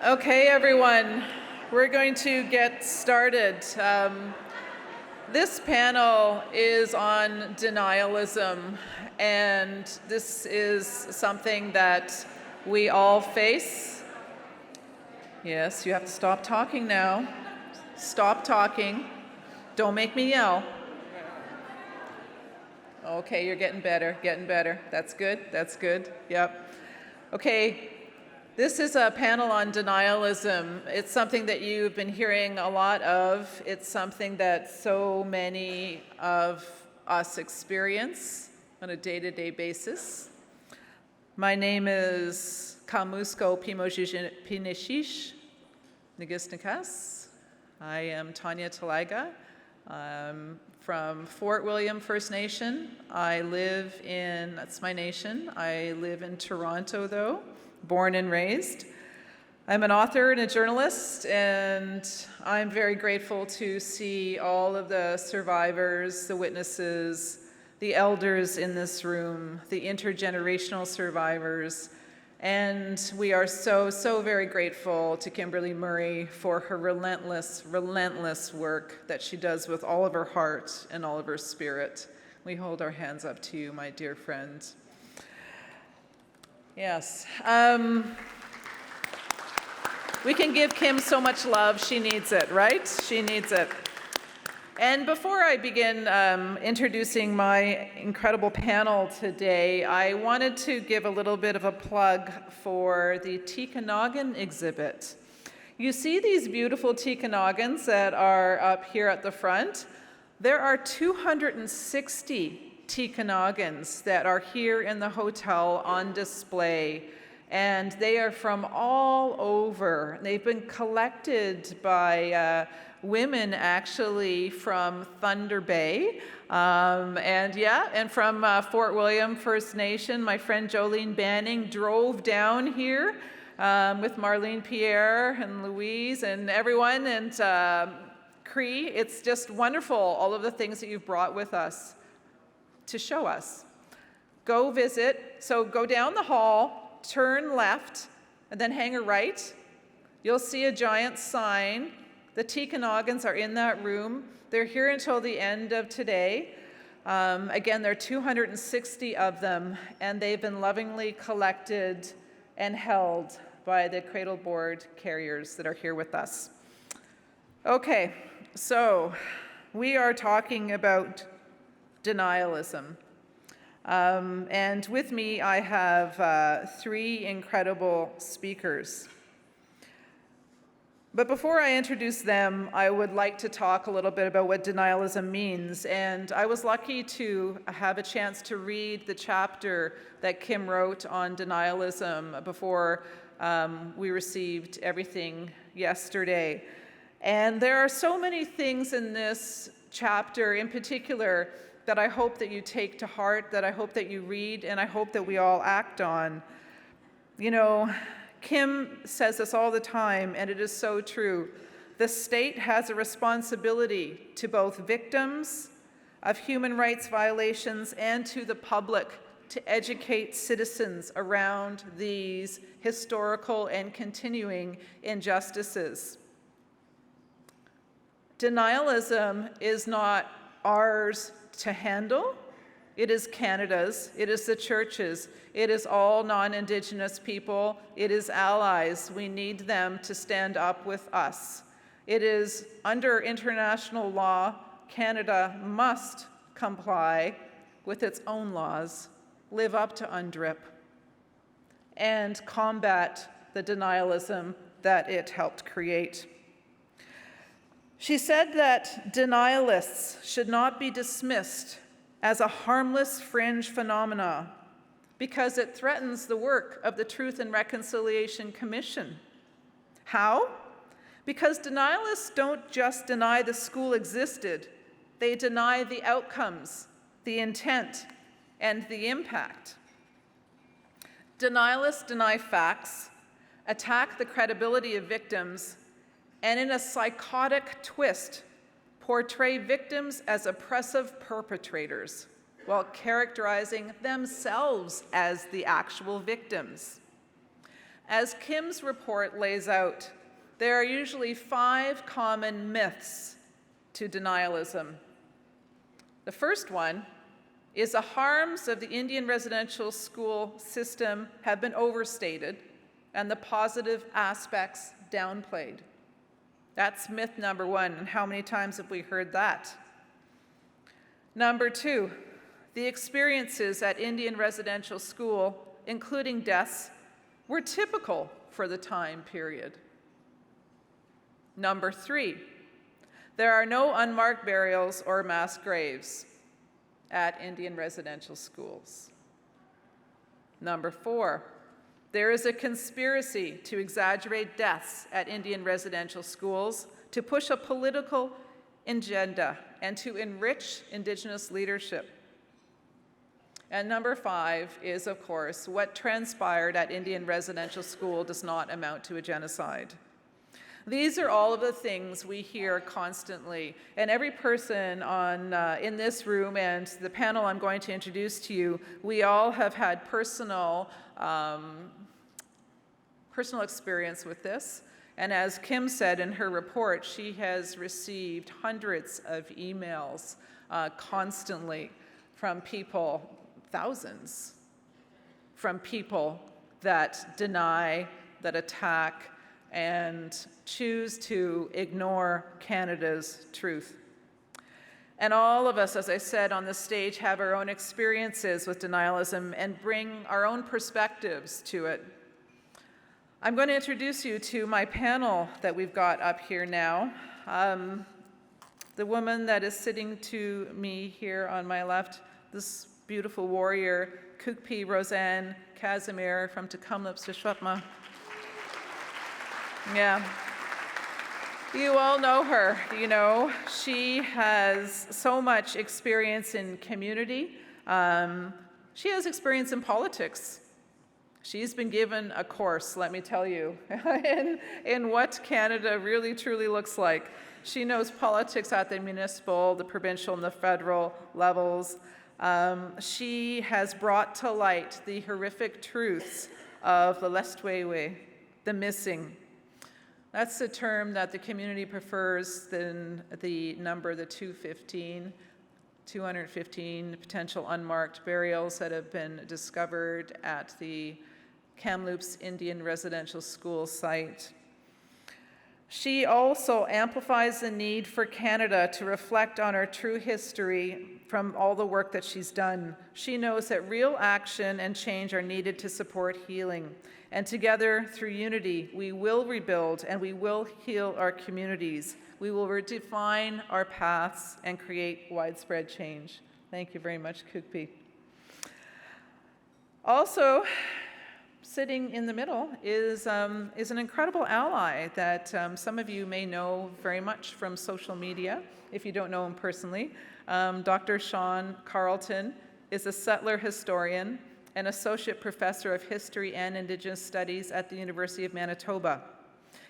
Okay, everyone, we're going to get started. This panel is on denialism, and this is something that we all face. Yes, you have to stop talking now. Stop talking. Don't make me yell. Okay, you're getting better, getting better. That's good, that's good. Yep. Okay. This is a panel on denialism. It's something that you've been hearing a lot of. It's something that so many of us experience on a day-to-day basis. My name is Kamusko Pimojipinishish Nigisnikas. I am Tanya Talaga. I'm from Fort William First Nation. That's my nation. I live in Toronto, though. Born and raised. I'm an author and a journalist, and I'm very grateful to see all of the survivors, the witnesses, the elders in this room, the intergenerational survivors, and we are so very grateful to Kimberly Murray for her relentless work that she does with all of her heart and all of her spirit. We hold our hands up to you, my dear friend. Yes. We can give Kim so much love. She needs it, right? She needs it. And before I begin introducing my incredible panel today, I wanted to give a little bit of a plug for the Tikanagan exhibit. You see these beautiful Tikanagans that are up here at the front? There are 260 Tikanagans that are here in the hotel on display, and they are from all over. They've been collected by women actually from Thunder Bay, and from Fort William First Nation. My friend Jolene Banning drove down here with Marlene Pierre and Louise and everyone, and Cree. It's just wonderful, all of the things that you've brought with us to show us. Go visit. So go down the hall, turn left, and then hang a right. You'll see a giant sign. The Tikanagans are in that room. They're here until the end of today. Again, there are 260 of them, and they've been lovingly collected and held by the cradleboard carriers that are here with us. Okay, so we are talking about denialism. And with me, I have three incredible speakers. But before I introduce them, I would like to talk a little bit about what denialism means. And I was lucky to have a chance to read the chapter that Kim wrote on denialism before we received everything yesterday. And there are so many things in this chapter in particular that I hope that you take to heart, that I hope that you read, and I hope that we all act on. You know, Kim says this all the time, and it is so true. The state has a responsibility to both victims of human rights violations and to the public to educate citizens around these historical and continuing injustices. Denialism is not ours to handle. It is Canada's, it is the church's, it is all non-Indigenous people, it is allies. We need them to stand up with us. It is under international law, Canada must comply with its own laws, live up to UNDRIP, and combat the denialism that it helped create. She said that denialists should not be dismissed as a harmless fringe phenomena because it threatens the work of the Truth and Reconciliation Commission. How? Because denialists don't just deny the school existed, they deny the outcomes, the intent, and the impact. Denialists deny facts, attack the credibility of victims, and in a psychotic twist, portray victims as oppressive perpetrators while characterizing themselves as the actual victims. As Kim's report lays out, there are usually 5 common myths to denialism. The first one is the harms of the Indian residential school system have been overstated and the positive aspects downplayed. That's myth number 1, and how many times have we heard that? Number 2, the experiences at Indian residential school, including deaths, were typical for the time period. Number 3, there are no unmarked burials or mass graves at Indian residential schools. Number 4, there is a conspiracy to exaggerate deaths at Indian residential schools to push a political agenda and to enrich Indigenous leadership. And number 5 is, of course, what transpired at Indian residential school does not amount to a genocide. These are all of the things we hear constantly, and every person in this room and the panel I'm going to introduce to you, we all have had personal experience with this. And as Kim said in her report, she has received hundreds of emails constantly from people, thousands, from people that deny, that attack, and choose to ignore Canada's truth. And all of us, as I said on the stage, have our own experiences with denialism and bring our own perspectives to it. I'm going to introduce you to my panel that we've got up here now. The woman that is sitting to me here on my left, this beautiful warrior, Kukpi Roseanne Casimir from Tecumlip Shishwapma. Yeah. You all know her, you know. She has so much experience in community. She has experience in politics. She's been given a course, let me tell you, in what Canada really truly looks like. She knows politics at the municipal, the provincial, and the federal levels. She has brought to light the horrific truths of the Lestwewe, the missing. That's the term that the community prefers than the number, the 215 potential unmarked burials that have been discovered at the Kamloops Indian Residential School site. She also amplifies the need for Canada to reflect on our true history from all the work that she's done. She knows that real action and change are needed to support healing. And together, through unity, we will rebuild and we will heal our communities. We will redefine our paths and create widespread change. Thank you very much, Kukpi. Also, sitting in the middle is an incredible ally that some of you may know very much from social media, if you don't know him personally. Dr. Sean Carlton is a settler historian and associate professor of history and Indigenous studies at the University of Manitoba.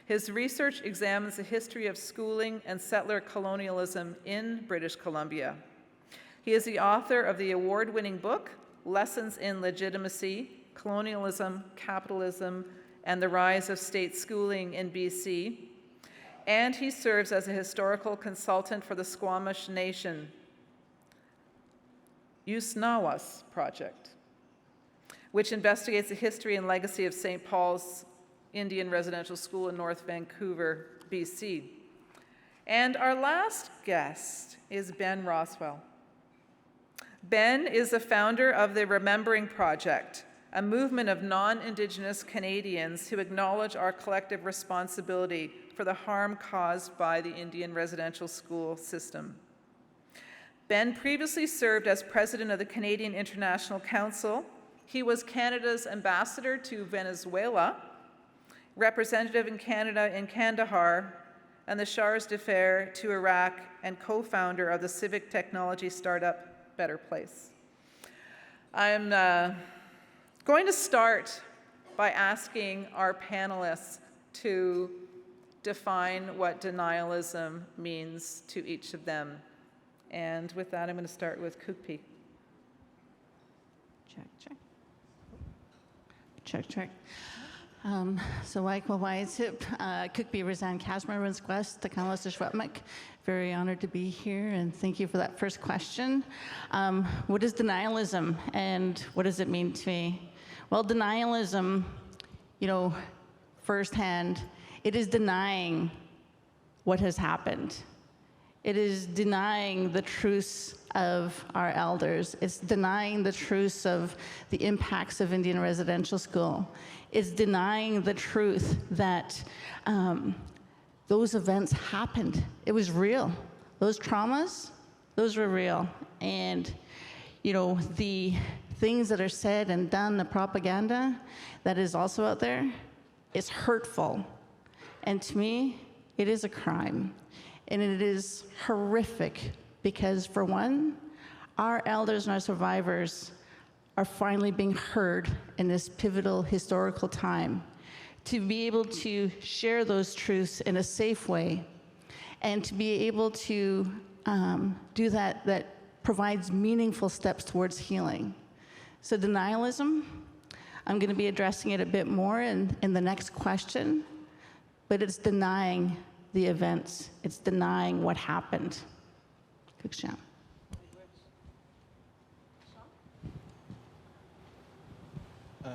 His research examines the history of schooling and settler colonialism in British Columbia. He is the author of the award-winning book, Lessons in Legitimacy, Colonialism, Capitalism, and the Rise of State Schooling in BC, and he serves as a historical consultant for the Squamish Nation Usnawas Project, which investigates the history and legacy of St. Paul's Indian Residential School in North Vancouver, BC. And our last guest is Ben Roswell. Ben is the founder of the Remembering Project, a movement of non-Indigenous Canadians who acknowledge our collective responsibility for the harm caused by the Indian residential school system. Ben previously served as president of the Canadian International Council. He was Canada's ambassador to Venezuela, representative in Canada in Kandahar, and the Charge d'Affaires to Iraq, and co-founder of the civic technology startup Better Place. I'm going to start by asking our panelists to define what denialism means to each of them. And with that, I'm going to start with Kukpi. Check, check. Check, check. So Waikwa Cookby Rizan Kasmer Quest, the Kalas Shwetmak. Very honored to be here, and thank you for that first question. What is denialism, and what does it mean to me? Well, denialism, firsthand, it is denying what has happened. It is denying the truths of our elders. It's denying the truths of the impacts of Indian residential school. It's denying the truth that those events happened. It was real. Those traumas, those were real. And, the things that are said and done, the propaganda that is also out there, is hurtful. And to me, it is a crime. And it is horrific because, for one, our elders and our survivors are finally being heard in this pivotal historical time. To be able to share those truths in a safe way and to be able to do that provides meaningful steps towards healing. So denialism, I'm going to be addressing it a bit more in the next question, but it's denying the events. It's denying what happened.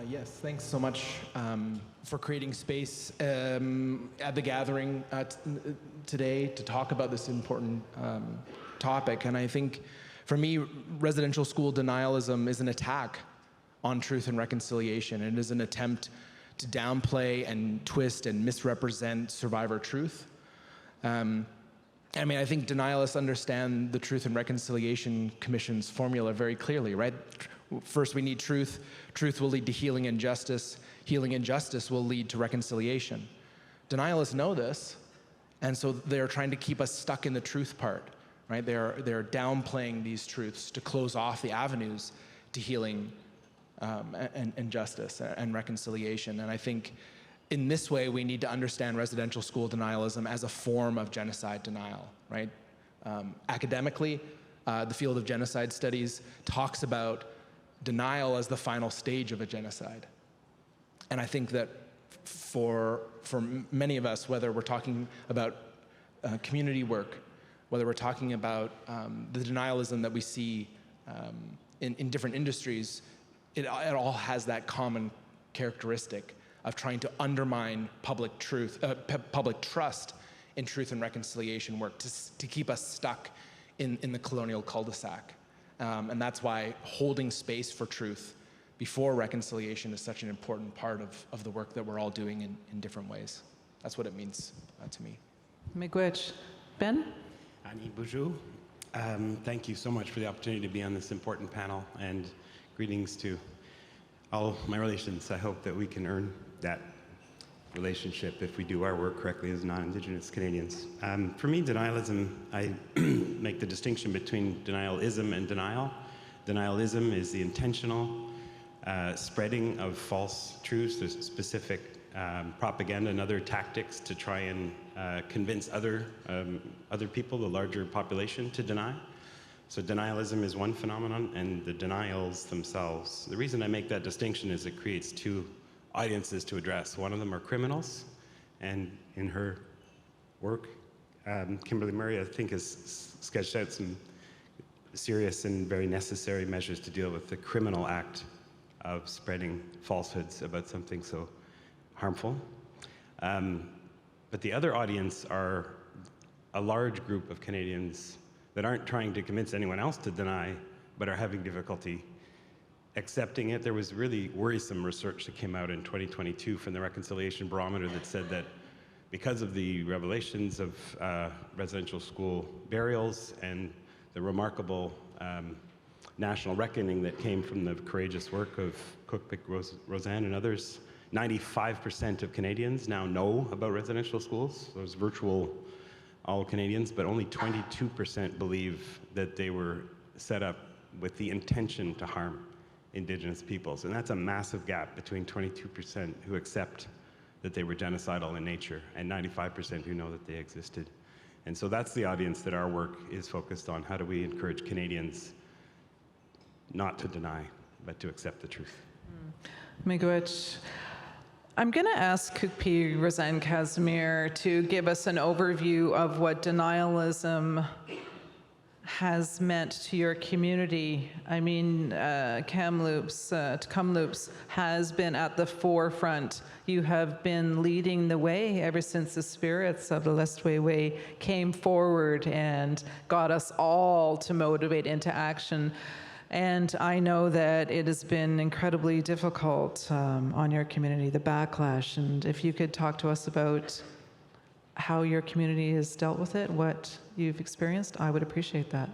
Yes, thanks so much for creating space at the gathering today to talk about this important topic. And I think, for me, residential school denialism is an attack on truth and reconciliation. It is an attempt to downplay and twist and misrepresent survivor truth. I think denialists understand the Truth and Reconciliation Commission's formula very clearly, right? First, we need truth. Truth will lead to healing and justice. Healing and justice will lead to reconciliation. Denialists know this, and so they're trying to keep us stuck in the truth part, right? They're downplaying these truths to close off the avenues to healing and justice and reconciliation. And I think in this way, we need to understand residential school denialism as a form of genocide denial, right? Academically, the field of genocide studies talks about denial as the final stage of a genocide. And I think that for many of us, whether we're talking about community work, whether we're talking about the denialism that we see in different industries, it all has that common characteristic of trying to undermine public trust in truth and reconciliation work, to keep us stuck in the colonial cul-de-sac. And that's why holding space for truth before reconciliation is such an important part of the work that we're all doing in different ways. That's what it means to me. Miigwech. Ben? Ani Boujou. Thank you so much for the opportunity to be on this important panel, and greetings to all my relations. I hope that we can earn that relationship if we do our work correctly as non-Indigenous Canadians. For me, denialism, I make the distinction between denialism and denial. Denialism is the intentional spreading of false truths, there's specific propaganda and other tactics to try and convince other people, the larger population, to deny. So denialism is one phenomenon, and the denials themselves. The reason I make that distinction is it creates two audiences to address. One of them are criminals, and in her work, Kimberly Murray, I think, has sketched out some serious and very necessary measures to deal with the criminal act of spreading falsehoods about something so harmful. But the other audience are a large group of Canadians that aren't trying to convince anyone else to deny, but are having difficulty accepting it. There was really worrisome research that came out in 2022 from the Reconciliation Barometer that said that because of the revelations of residential school burials and the remarkable national reckoning that came from the courageous work of Cook, Roseanne, and others, 95% of Canadians now know about residential schools. So it's virtual all Canadians, but only 22% believe that they were set up with the intention to harm Indigenous peoples. And that's a massive gap between 22% who accept that they were genocidal in nature and 95% who know that they existed. And so that's the audience that our work is focused on. How do we encourage Canadians not to deny, but to accept the truth? Miigwech. I'm going to ask Kukpi Razan Casimir to give us an overview of what denialism has meant to your community. I mean, Kamloops has been at the forefront. You have been leading the way ever since the spirits of the Lestway Way came forward and got us all to motivate into action. And I know that it has been incredibly difficult on your community, the backlash. And if you could talk to us about how your community has dealt with it, what you've experienced, I would appreciate that.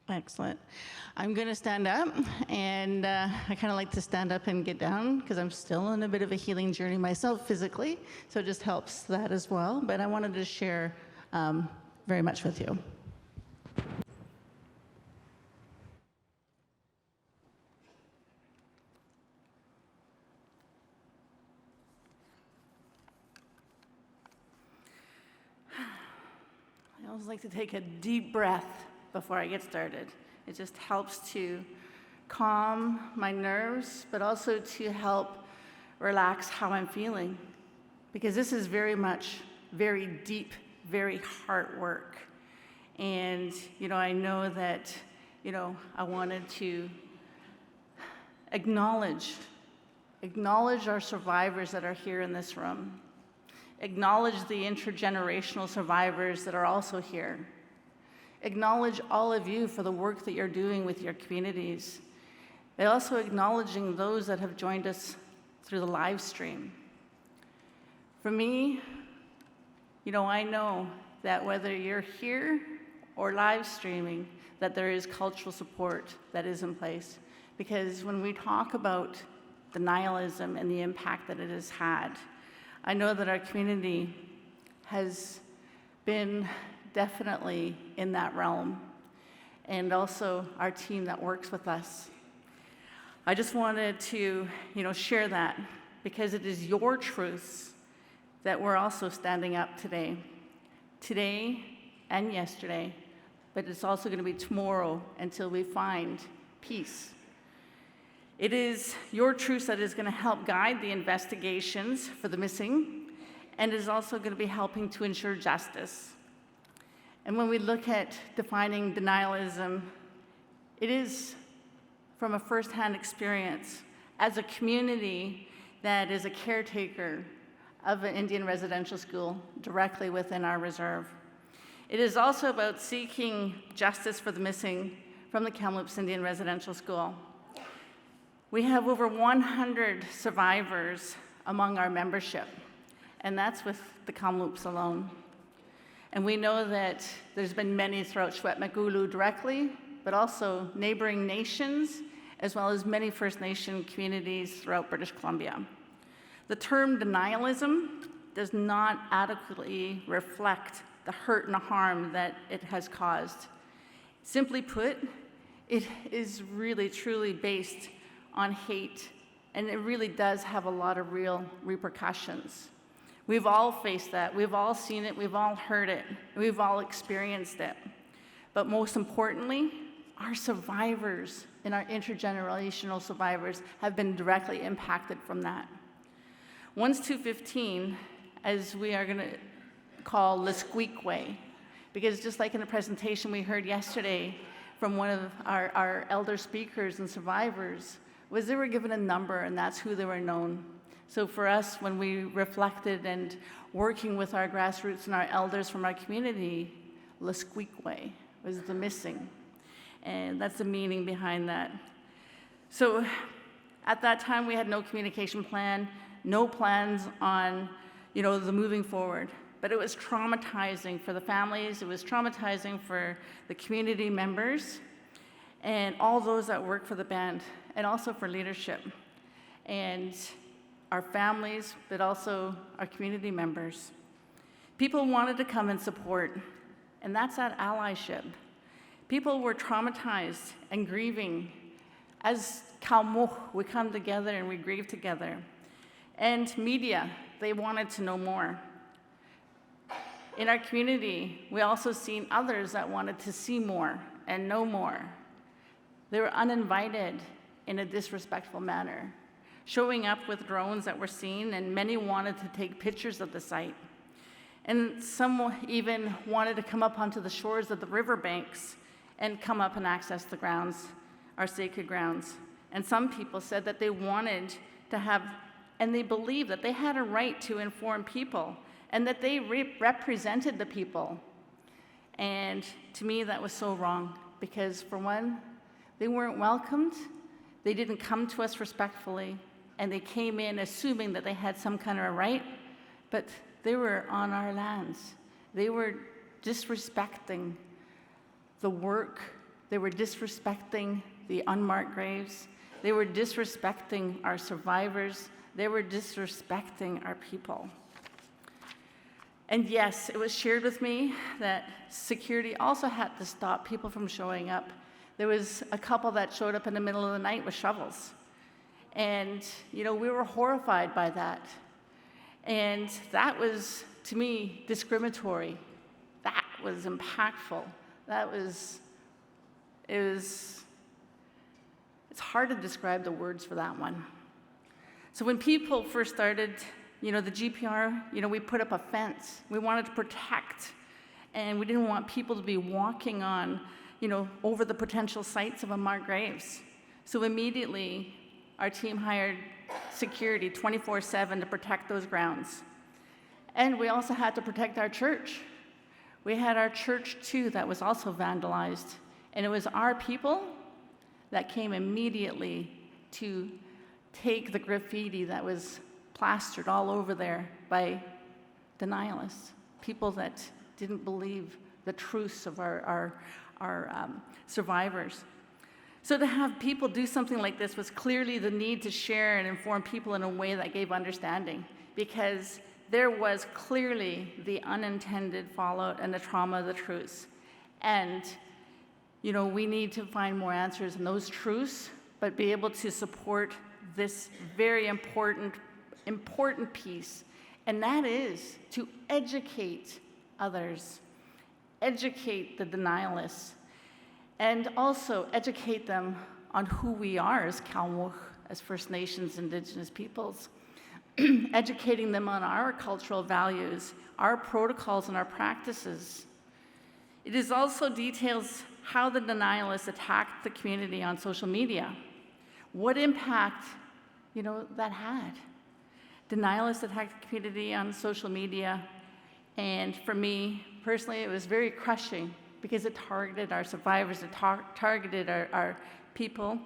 Excellent. I'm going to stand up, and I kind of like to stand up and get down because I'm still on a bit of a healing journey myself physically, so it just helps that as well. But I wanted to share very much with you. I always like to take a deep breath before I get started. It just helps to calm my nerves, but also to help relax how I'm feeling. Because this is very much very deep, very hard work. And, I know that, I wanted to acknowledge our survivors that are here in this room. Acknowledge the intergenerational survivors that are also here. Acknowledge all of you for the work that you're doing with your communities. And also acknowledging those that have joined us through the live stream. For me, I know that whether you're here or live streaming, that there is cultural support that is in place. Because when we talk about denialism and the impact that it has had, I know that our community has been definitely in that realm, and also our team that works with us. I just wanted to, share that because it is your truths that we're also standing up today and yesterday, but it's also going to be tomorrow until we find peace. It is your truth that is going to help guide the investigations for the missing, and is also going to be helping to ensure justice. And when we look at defining denialism, it is from a firsthand experience as a community that is a caretaker of an Indian residential school directly within our reserve. It is also about seeking justice for the missing from the Kamloops Indian Residential School. We have over 100 survivors among our membership, and that's with the Kamloops alone. And we know that there's been many throughout Shwetmagulu directly, but also neighboring nations, as well as many First Nation communities throughout British Columbia. The term denialism does not adequately reflect the hurt and the harm that it has caused. Simply put, it is really, truly based on hate, and it really does have a lot of real repercussions. We've all faced that, we've all seen it, we've all heard it, and we've all experienced it. But most importantly, our survivors and our intergenerational survivors have been directly impacted from that. 1-2-15, as we are gonna call Lesqueakway, because just like in the presentation we heard yesterday from one of our elder speakers and survivors, was they were given a number, and that's who they were known. So for us, when we reflected and working with our grassroots and our elders from our community, Lesqueakway was the missing. And that's the meaning behind that. So at that time, we had no communication plan, no plans on, the moving forward. But it was traumatizing for the families, it was traumatizing for the community members, and all those that work for the band, and also for leadership, and our families, but also our community members. People wanted to come and support, and that's that allyship. People were traumatized and grieving. As Kalmuch, we come together and we grieve together. And media, they wanted to know more. In our community, we also seen others that wanted to see more and know more. They were uninvited in a disrespectful manner. showing up with drones that were seen, and many wanted to take pictures of the site. And some even wanted to come up onto the shores of the riverbanks and come up and access the grounds, our sacred grounds. And some people said that they wanted to have, and they believed that they had a right to inform people and that they represented the people. And to me, that was so wrong because, for one, they weren't welcomed, they didn't come to us respectfully, and they came in assuming that they had some kind of a right, but they were on our lands. They were disrespecting the work, they were disrespecting the unmarked graves, they were disrespecting our survivors, they were disrespecting our people. And yes, it was shared with me that security also had to stop people from showing up. There was a couple that showed up in the middle of the night with shovels. And, we were horrified by that. And that was, to me, discriminatory. That was impactful. It's hard to describe the words for that one. So when people first started, the GPR, we put up a fence. We wanted to protect, and we didn't want people to be walking on, over the potential sites of unmarked graves. So immediately, our team hired security 24/7 to protect those grounds. And we also had to protect our church. We had our church, too, that was also vandalized. And it was our people that came immediately to take the graffiti that was plastered all over there by denialists, people that didn't believe the truths of our survivors. So to have people do something like this was clearly the need to share and inform people in a way that gave understanding, because there was clearly the unintended fallout and the trauma of the truths. And, we need to find more answers in those truths, but be able to support this very important piece, and that is to educate others, educate the denialists, and also educate them on who we are as Kalmuck, as First Nations, Indigenous peoples, educating them on our cultural values, our protocols, and our practices. It is also details how the denialists attacked the community on social media, what impact, that had. Denialists attacked the community on social media, and for me, personally, it was very crushing because it targeted our survivors, it targeted our people.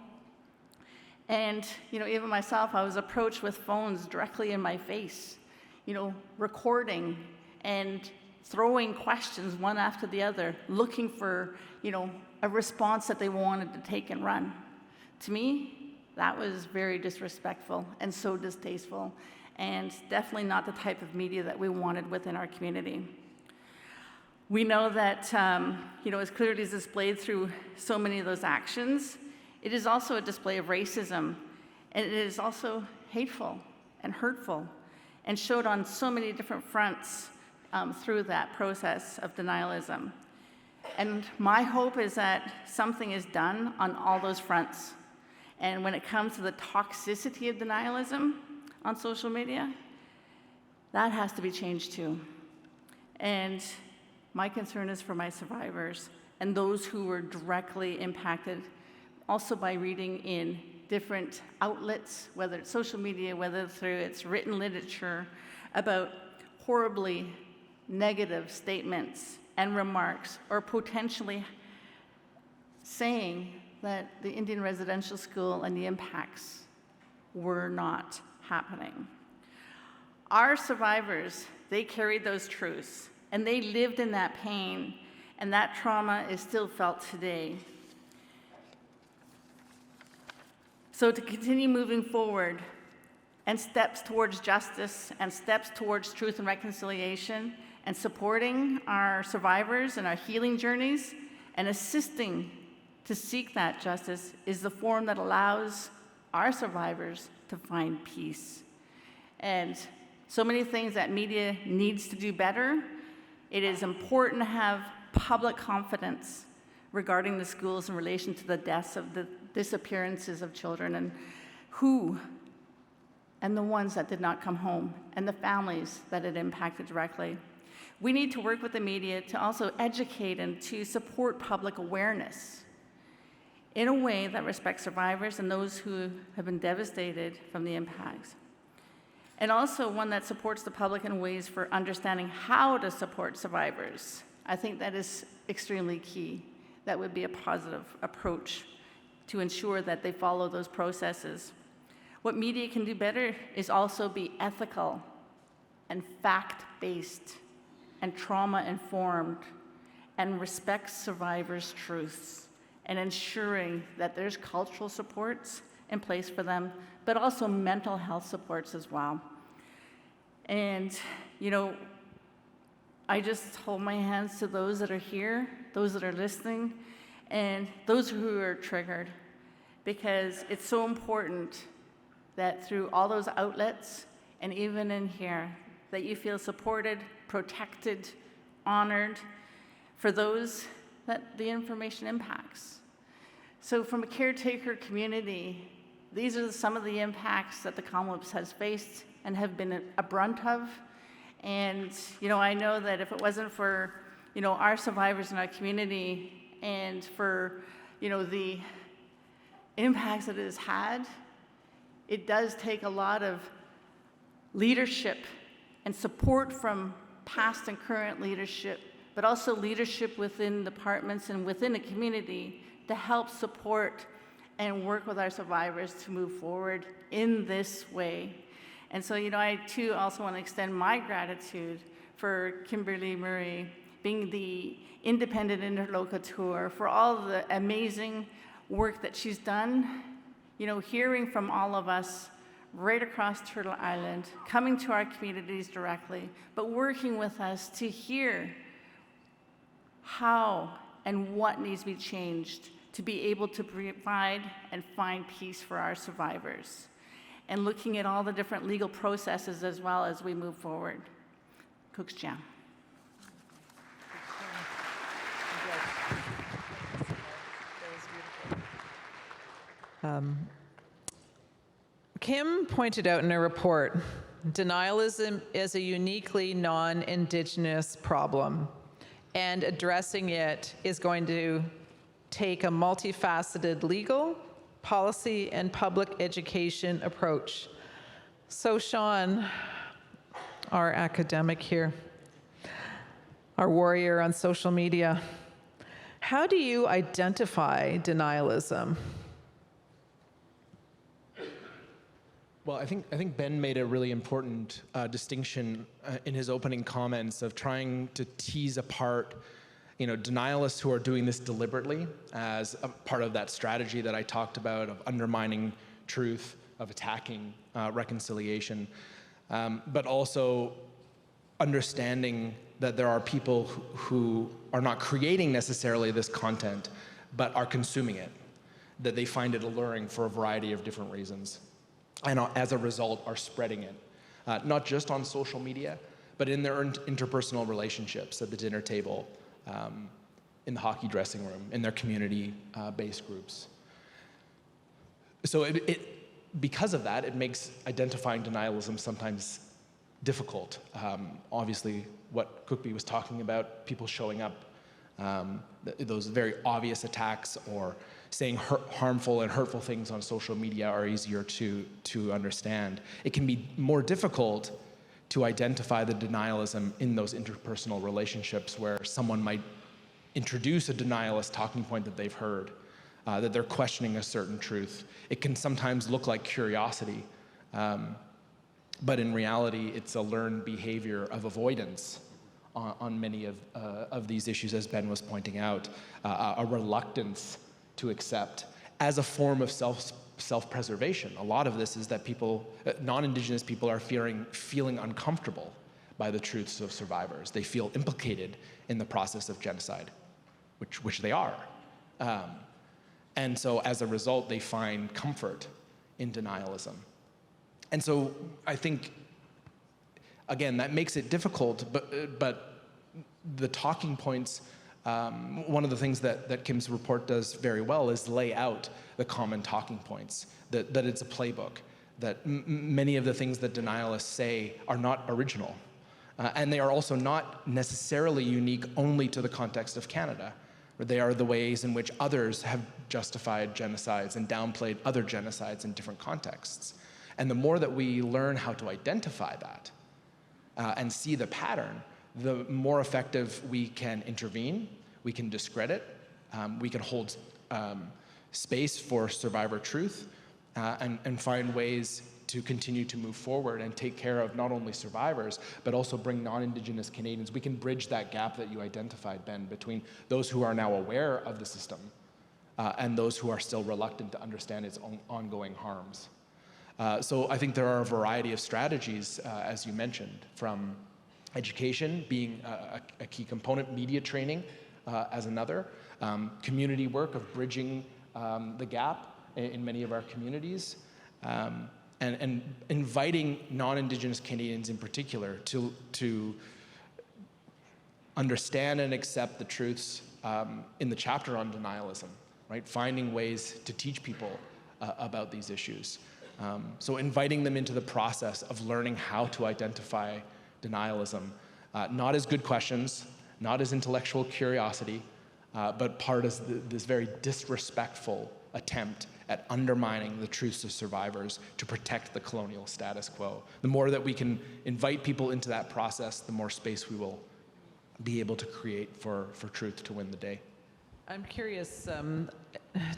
And, even myself, I was approached with phones directly in my face, recording and throwing questions one after the other, looking for, a response that they wanted to take and run. To me, that was very disrespectful and so distasteful, and definitely not the type of media that we wanted within our community. We know that, as clearly as displayed through so many of those actions, it is also a display of racism, and it is also hateful and hurtful, and showed on so many different fronts through that process of denialism. And my hope is that something is done on all those fronts. And when it comes to the toxicity of denialism on social media, that has to be changed too. And my concern is for my survivors and those who were directly impacted, also by reading in different outlets, whether it's social media, whether through its written literature, about horribly negative statements and remarks, or potentially saying that the Indian residential school and the impacts were not happening. Our survivors, they carried those truths, and they lived in that pain, and that trauma is still felt today. So to continue moving forward, and steps towards justice, and steps towards truth and reconciliation, and supporting our survivors and our healing journeys, and assisting to seek that justice, is the form that allows our survivors to find peace. And so many things that media needs to do better. It is important to have public confidence regarding the schools in relation to the deaths of the disappearances of children, and who and the ones that did not come home, and the families that it impacted directly. We need to work with the media to also educate and to support public awareness in a way that respects survivors and those who have been devastated from the impacts. And also one that supports the public in ways for understanding how to support survivors. I think that is extremely key. That would be a positive approach to ensure that they follow those processes. What media can do better is also be ethical and fact-based and trauma-informed and respect survivors' truths and ensuring that there's cultural supports in place for them, but also mental health supports as well. And, you know, I just hold my hands to those that are here, those that are listening, and those who are triggered, because it's so important that through all those outlets, and even in here, that you feel supported, protected, honored for those that the information impacts. So from a caretaker community, these are some of the impacts that the Commonwealth has faced and have been a brunt of. And, you know, I know that if it wasn't for, you know, our survivors in our community and for, you know, the impacts that it has had, it does take a lot of leadership and support from past and current leadership, but also leadership within departments and within the community to help support and work with our survivors to move forward in this way. And so, you know, I too also want to extend my gratitude for Kimberly Murray being the independent interlocutor, for all the amazing work that she's done, you know, hearing from all of us right across Turtle Island, coming to our communities directly, but working with us to hear how and what needs to be changed to be able to provide and find peace for our survivors, and looking at all the different legal processes as well as we move forward. Cook's Jam. Kim pointed out in her report, denialism is a uniquely non-Indigenous problem, and addressing it is going to take a multifaceted legal, policy, and public education approach. So Sean, our academic here, our warrior on social media, how do you identify denialism? Well, I think Ben made a really important distinction in his opening comments of trying to tease apart, you know, denialists who are doing this deliberately as a part of that strategy that I talked about of undermining truth, of attacking reconciliation, but also understanding that there are people who are not creating necessarily this content, but are consuming it, that they find it alluring for a variety of different reasons, and as a result are spreading it, not just on social media, but in their interpersonal relationships at the dinner table, in the hockey dressing room, in their community-based groups. So because of that, it makes identifying denialism sometimes difficult. Obviously, what Cookby was talking about, people showing up, those very obvious attacks or saying harmful and hurtful things on social media are easier to understand. It can be more difficult to identify the denialism in those interpersonal relationships where someone might introduce a denialist talking point that they've heard, that they're questioning a certain truth. It can sometimes look like curiosity, but in reality, it's a learned behavior of avoidance on many of these issues, as Ben was pointing out, a reluctance to accept as a form of self-preservation. A lot of this is that people, non-Indigenous people, are feeling uncomfortable by the truths of survivors. They feel implicated in the process of genocide, which they are. And so as a result, they find comfort in denialism. And so I think, again, that makes it difficult, but the talking points, one of the things that Kim's report does very well is lay out the common talking points, that it's a playbook, many of the things that denialists say are not original. And they are also not necessarily unique only to the context of Canada. They are the ways in which others have justified genocides and downplayed other genocides in different contexts. And the more that we learn how to identify that and see the pattern, the more effective we can intervene, we can discredit, we can hold space for survivor truth, and find ways to continue to move forward and take care of not only survivors, but also bring non-Indigenous Canadians. We can bridge that gap that you identified, Ben, between those who are now aware of the system and those who are still reluctant to understand its ongoing harms. So I think there are a variety of strategies, as you mentioned, from education being a key component, media training as another, community work of bridging the gap in many of our communities, and inviting non-Indigenous Canadians in particular to understand and accept the truths in the chapter on denialism, right? Finding ways to teach people about these issues. So inviting them into the process of learning how to identify denialism, not as good questions, not as intellectual curiosity, but part as this very disrespectful attempt at undermining the truths of survivors to protect the colonial status quo. The more that we can invite people into that process, the more space we will be able to create for truth to win the day. I'm curious,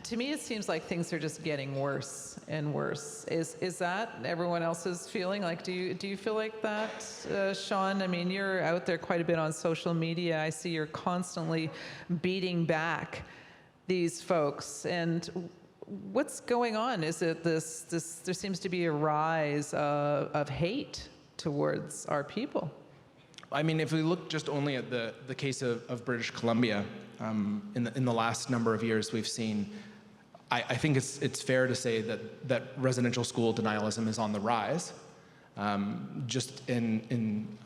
to me it seems like things are just getting worse and worse. Is that everyone else's feeling? Like, do you feel like that, Sean? I mean, you're out there quite a bit on social media. I see you're constantly beating back these folks. And what's going on? Is it this there seems to be a rise of hate towards our people? I mean, if we look just only at the case of British Columbia, in the last number of years, we've seen, I think it's fair to say that residential school denialism is on the rise. Just in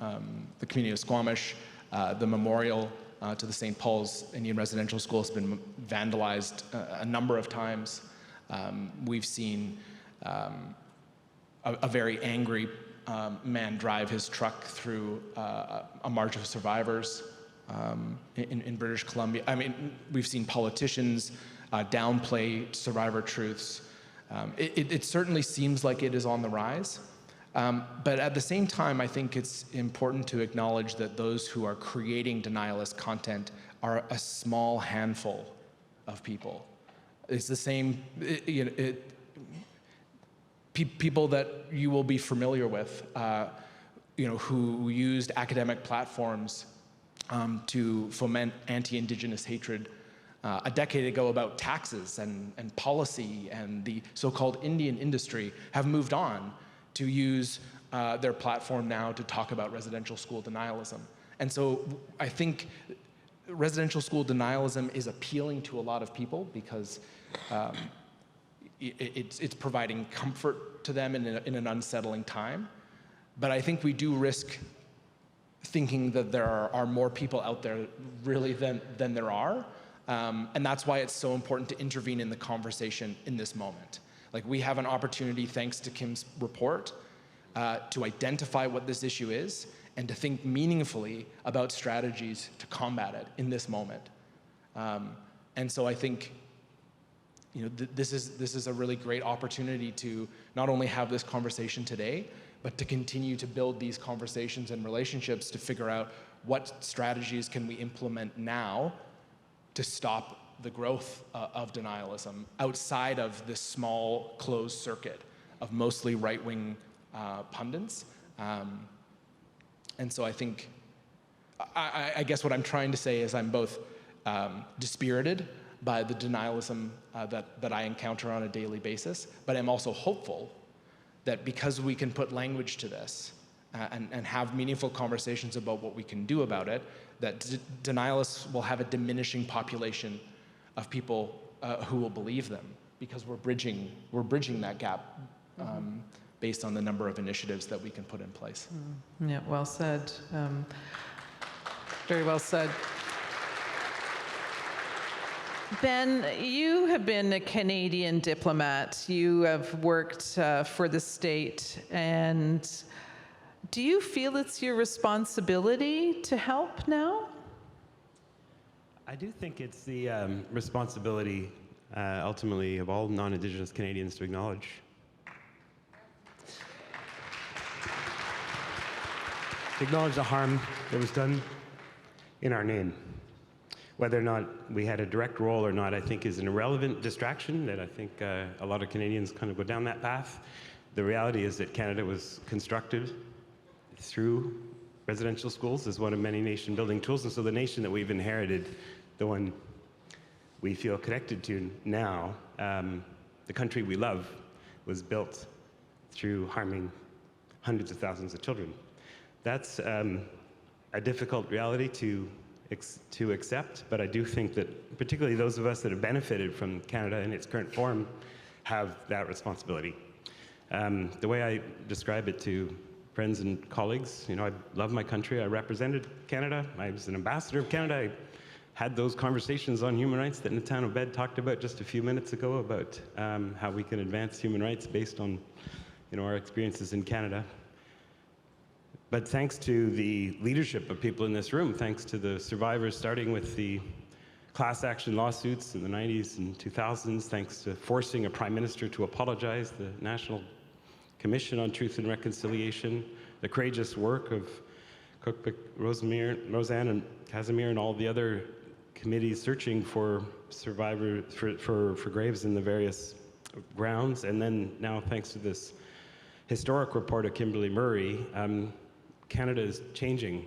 the community of Squamish, the memorial to the St. Paul's Indian Residential School has been vandalized a number of times. We've seen a very angry man drive his truck through a march of survivors in British Columbia. I mean, we've seen politicians downplay survivor truths. It certainly seems like it is on the rise. But at the same time, I think it's important to acknowledge that those who are creating denialist content are a small handful of people. It's the same, people that you will be familiar with, who used academic platforms to foment anti-Indigenous hatred a decade ago about taxes and policy and the so-called Indian industry, have moved on to use their platform now to talk about residential school denialism. And so I think residential school denialism is appealing to a lot of people because it's providing comfort to them in an unsettling time. But I think we do risk thinking that there are more people out there really than there are. And that's why it's so important to intervene in the conversation in this moment. Like, we have an opportunity, thanks to Kim's report, to identify what this issue is and to think meaningfully about strategies to combat it in this moment. And so I think, this is a really great opportunity to not only have this conversation today, but to continue to build these conversations and relationships to figure out what strategies can we implement now to stop the growth of denialism outside of this small closed circuit of mostly right-wing pundits. And so I think, I guess what I'm trying to say is I'm both dispirited by the denialism that I encounter on a daily basis, but I'm also hopeful that because we can put language to this and have meaningful conversations about what we can do about it, that denialists will have a diminishing population of people who will believe them, because we're bridging that gap based on the number of initiatives that we can put in place. Yeah, well said. Very well said. Ben, you have been a Canadian diplomat. You have worked for the state. And do you feel it's your responsibility to help now? I do think it's the responsibility ultimately of all non-Indigenous Canadians to acknowledge. To acknowledge the harm that was done in our name. Whether or not we had a direct role or not, I think is an irrelevant distraction that I think a lot of Canadians kind of go down that path. The reality is that Canada was constructed through residential schools as one of many nation-building tools, and so the nation that we've inherited, the one we feel connected to now, the country we love, was built through harming hundreds of thousands of children. That's a difficult reality to accept, but I do think that particularly those of us that have benefited from Canada in its current form have that responsibility. The way I describe it to friends and colleagues, I love my country. I represented Canada. I was an ambassador of Canada. I had those conversations on human rights that Natano Bed talked about just a few minutes ago about how we can advance human rights based on our experiences in Canada. But thanks to the leadership of people in this room, thanks to the survivors, starting with the class action lawsuits in the 90s and 2000s, thanks to forcing a prime minister to apologize, the National Commission on Truth and Reconciliation, the courageous work of Cookpick, Roseanne, and Casimir, and all the other committees searching for survivors, for graves in the various grounds, and then now thanks to this historic report of Kimberly Murray, Canada is changing.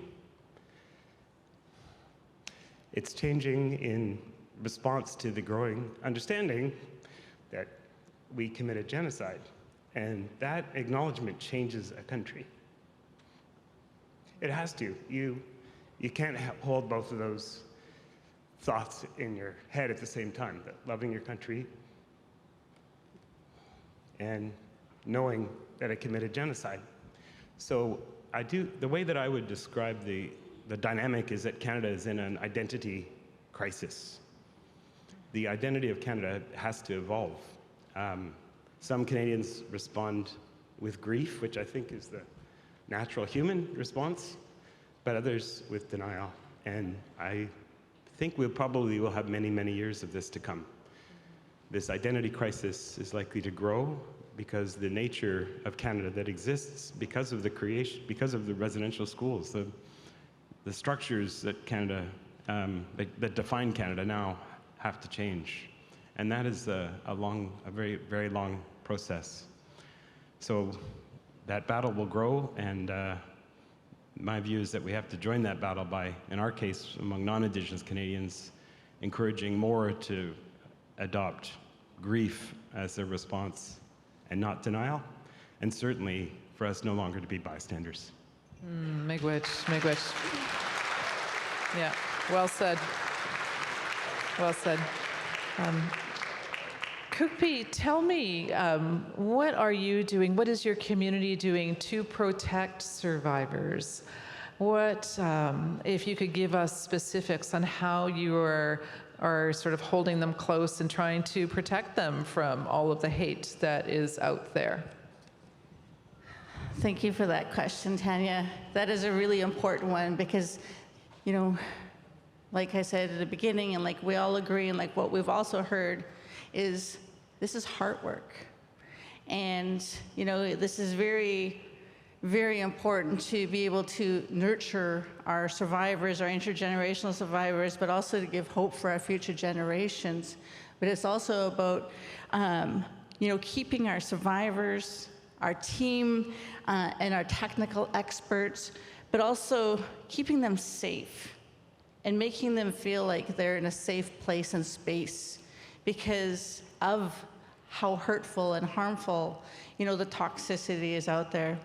It's changing in response to the growing understanding that we committed genocide. And that acknowledgement changes a country. It has to. You can't hold both of those thoughts in your head at the same time, that loving your country and knowing that it committed genocide. So the way that I would describe the dynamic is that Canada is in an identity crisis. The identity of Canada has to evolve. Some Canadians respond with grief, which I think is the natural human response, but others with denial. And I think we probably will have many, many years of this to come. This identity crisis is likely to grow because the nature of Canada that exists because of the creation, because of the residential schools, the structures that Canada, that define Canada now have to change. And that is a very, very long process. So that battle will grow, and my view is that we have to join that battle by, in our case, among non-Indigenous Canadians, encouraging more to adopt grief as their response and not denial, and certainly for us no longer to be bystanders. Miigwech. Yeah, well said. Well said. Cookpee, tell me, what are you doing? What is your community doing to protect survivors? What, if you could give us specifics on how you are sort of holding them close and trying to protect them from all of the hate that is out there? Thank you for that question, Tanya. That is a really important one because, like I said at the beginning, and like we all agree, and like what we've also heard, is this is heart work. And, this is very, very important to be able to nurture our survivors, our intergenerational survivors, but also to give hope for our future generations. But it's also about, keeping our survivors, our team, and our technical experts, but also keeping them safe and making them feel like they're in a safe place and space because of how hurtful and harmful, the toxicity is out there.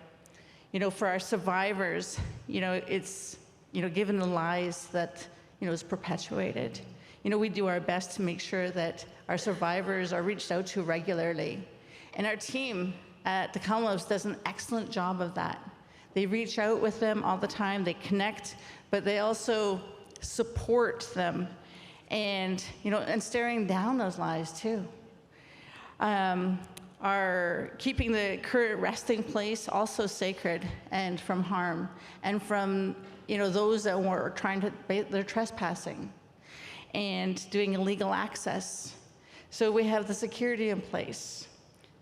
For our survivors, it's, given the lies that, is perpetuated. We do our best to make sure that our survivors are reached out to regularly. And our team at the Kamloops does an excellent job of that. They reach out with them all the time, they connect, but they also support them. and, and staring down those lies too. Are keeping the current resting place also sacred and from harm, and from, those that were they're trespassing and doing illegal access. So we have the security in place.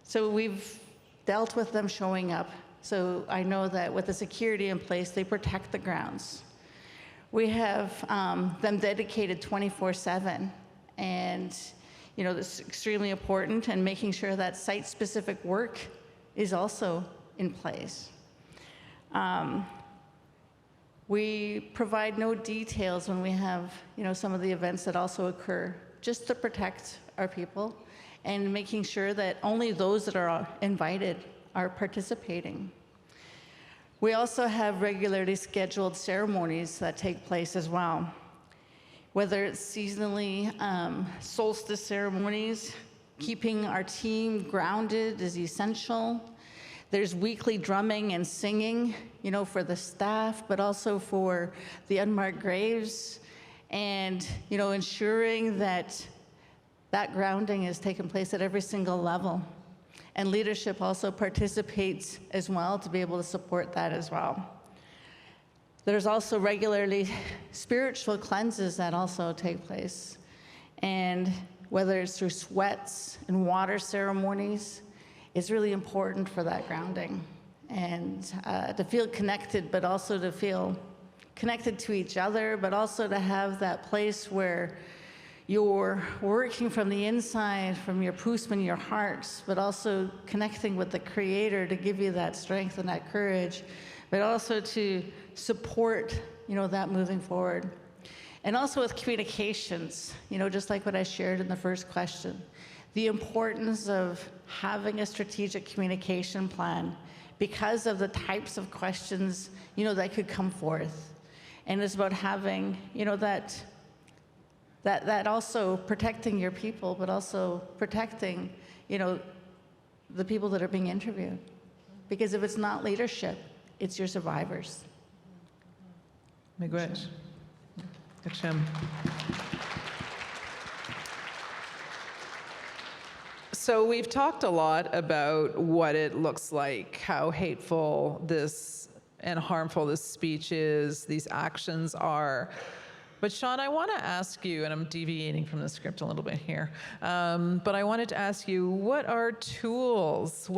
So we've dealt with them showing up. So I know that with the security in place, they protect the grounds. We have them dedicated 24/7, and this is extremely important, and making sure that site-specific work is also in place. We provide no details when we have, some of the events that also occur, just to protect our people and making sure that only those that are invited are participating. We also have regularly scheduled ceremonies that take place as well. Whether it's seasonally solstice ceremonies, keeping our team grounded is essential. There's weekly drumming and singing, for the staff, but also for the unmarked graves, and, ensuring that grounding is taking place at every single level. And leadership also participates as well to be able to support that as well. There's also regularly spiritual cleanses that also take place. And whether it's through sweats and water ceremonies, it's really important for that grounding. And to feel connected, but also to feel connected to each other, but also to have that place where you're working from the inside, from your pusman, your hearts, but also connecting with the Creator to give you that strength and that courage, but also to support, that moving forward. And also with communications, just like what I shared in the first question, the importance of having a strategic communication plan because of the types of questions, that could come forth. And it's about having, that also protecting your people, but also protecting, the people that are being interviewed. Because if it's not leadership, it's your survivors. Miigwech. Hashem. So we've talked a lot about what it looks like, how hateful this and harmful this speech is, these actions are. But Sean, I want to ask you, and I'm deviating from the script a little bit here, but I wanted to ask you, what tools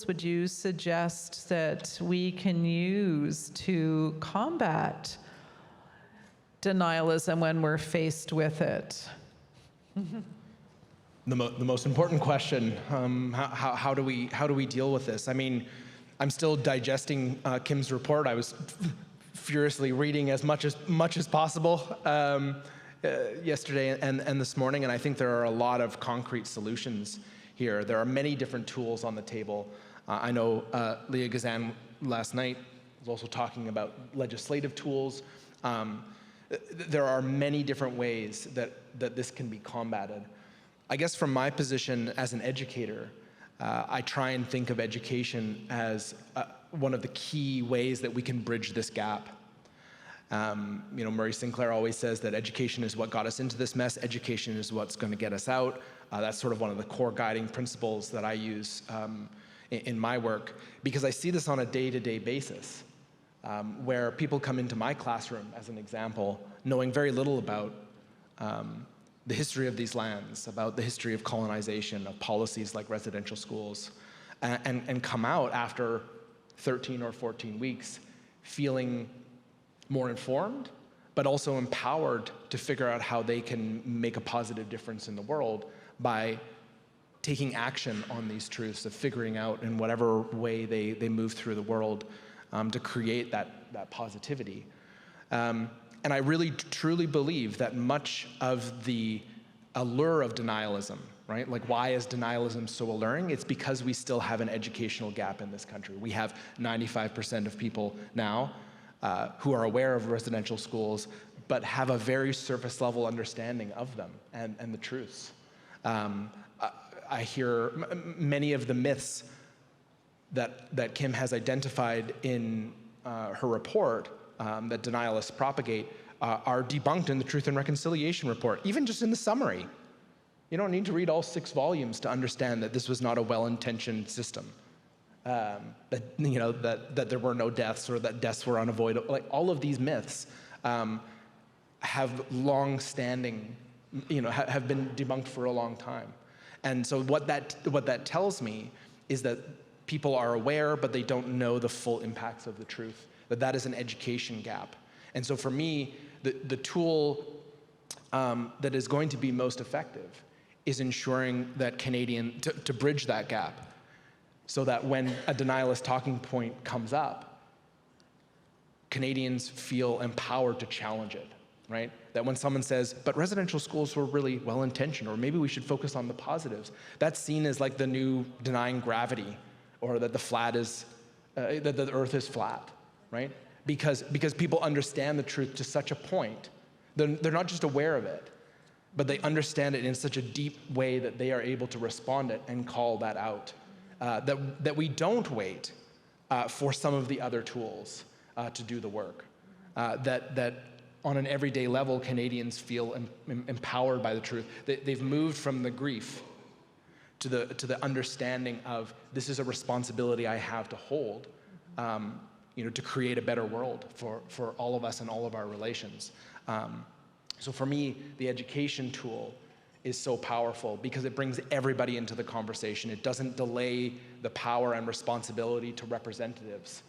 would you suggest that we can use to combat denialism when we're faced with it? The most important question, how do we deal with this? I mean, I'm still digesting Kim's report. I was furiously reading as much as possible yesterday and this morning, and I think there are a lot of concrete solutions here. There are many different tools on the table. I know Leah Gazan last night was also talking about legislative tools. There are many different ways that this can be combated. I guess from my position as an educator, I try and think of education as one of the key ways that we can bridge this gap. Murray Sinclair always says that education is what got us into this mess. Education is what's going to get us out. That's sort of one of the core guiding principles that I use in my work, because I see this on a day-to-day basis, where people come into my classroom, as an example, knowing very little about the history of these lands, about the history of colonization, of policies like residential schools, and come out after 13 or 14 weeks feeling more informed, but also empowered to figure out how they can make a positive difference in the world by taking action on these truths, of figuring out in whatever way they move through the world to create that positivity. And I really truly believe that much of the allure of denialism, right? Like, why is denialism so alluring? It's because we still have an educational gap in this country. We have 95% of people now who are aware of residential schools, but have a very surface level understanding of them and the truths. I hear many of the myths that Kim has identified in her report that denialists propagate are debunked in the Truth and Reconciliation Report, even just in the summary. You don't need to read all 6 volumes to understand that this was not a well-intentioned system. That, you know, that there were no deaths or that deaths were unavoidable. Like, all of these myths have long-standing, you know, have been debunked for a long time. And so what that tells me is that people are aware, but they don't know the full impacts of the truth, that is an education gap. And so for me, the tool that is going to be most effective is ensuring that to bridge that gap, so that when a denialist talking point comes up, Canadians feel empowered to challenge it, right? That when someone says, but residential schools were really well-intentioned, or maybe we should focus on the positives, that's seen as like the new denying gravity, or that that the earth is flat, right? Because people understand the truth to such a point, they're not just aware of it, but they understand it in such a deep way that they are able to respond it and call that out. That we don't wait for some of the other tools to do the work. That on an everyday level, Canadians feel empowered by the truth. They've moved from the grief to the understanding of, this is a responsibility I have to hold, you know, to create a better world for all of us and all of our relations. So for me, the education tool is so powerful because it brings everybody into the conversation. It doesn't delay the power and responsibility to representatives.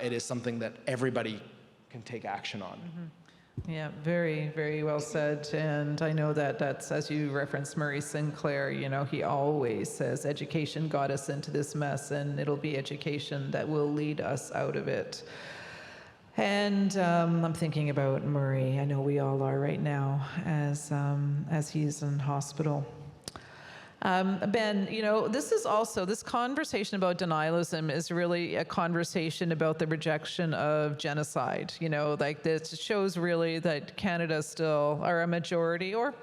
It is something that everybody can take action on. Mm-hmm. Yeah, very, very well said. And I know that's, as you referenced Murray Sinclair, you know, he always says education got us into this mess, and it'll be education that will lead us out of it. And I'm thinking about Murray. I know we all are right now, as he's in hospital. Ben, you know, this conversation about denialism is really a conversation about the rejection of genocide. You know, like, this shows really that Canada still are a majority, or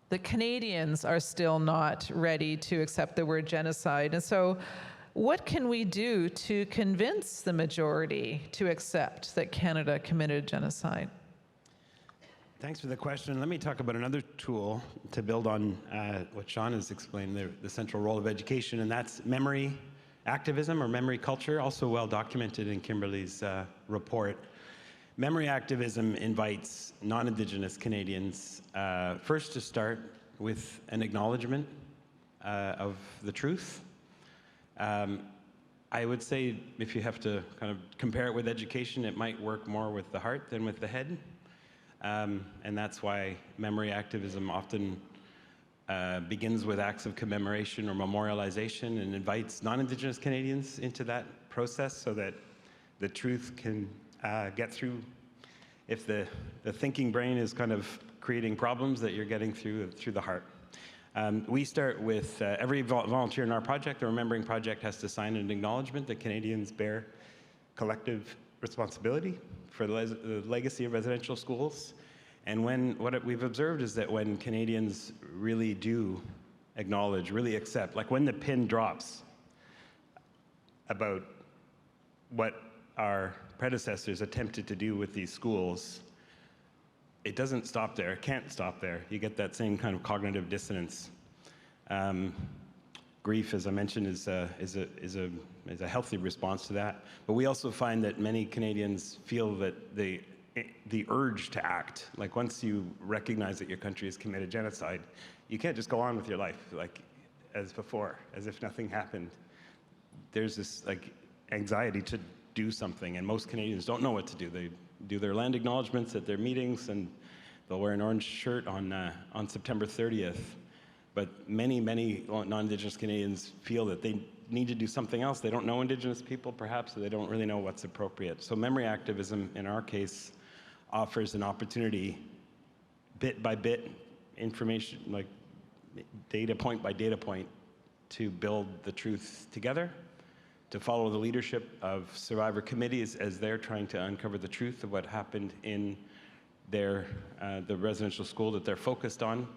the Canadians are still not ready to accept the word genocide. And so what can we do to convince the majority to accept that Canada committed genocide? Thanks for the question. Let me talk about another tool to build on what Sean has explained, the central role of education, and that's memory activism or memory culture, also well documented in Kimberly's report. Memory activism invites non-Indigenous Canadians first to start with an acknowledgement of the truth. I would say, if you have to kind of compare it with education, it might work more with the heart than with the head. And that's why memory activism often begins with acts of commemoration or memorialization and invites non-Indigenous Canadians into that process so that the truth can get through. If the thinking brain is kind of creating problems, that you're getting through the heart. We start with every volunteer in our project, the Remembering Project, has to sign an acknowledgement that Canadians bear collective responsibility for the legacy of residential schools. And what we've observed is that when Canadians really do acknowledge, really accept, like when the pin drops about what our predecessors attempted to do with these schools, it doesn't stop there. It can't stop there. You get that same kind of cognitive dissonance. Grief, as I mentioned, is a healthy response to that. But we also find that many Canadians feel that the urge to act, like once you recognize that your country has committed genocide, you can't just go on with your life like as before, as if nothing happened. There's this like anxiety to do something, and most Canadians don't know what to do. They do their land acknowledgements at their meetings, and they'll wear an orange shirt on September 30th. But many non-Indigenous Canadians feel that they need to do something else. They don't know Indigenous people, perhaps, so they don't really know what's appropriate. So memory activism, in our case, offers an opportunity, bit by bit, information, like data point by data point, to build the truth together, to follow the leadership of survivor committees as they're trying to uncover the truth of what happened in the residential school that they're focused on.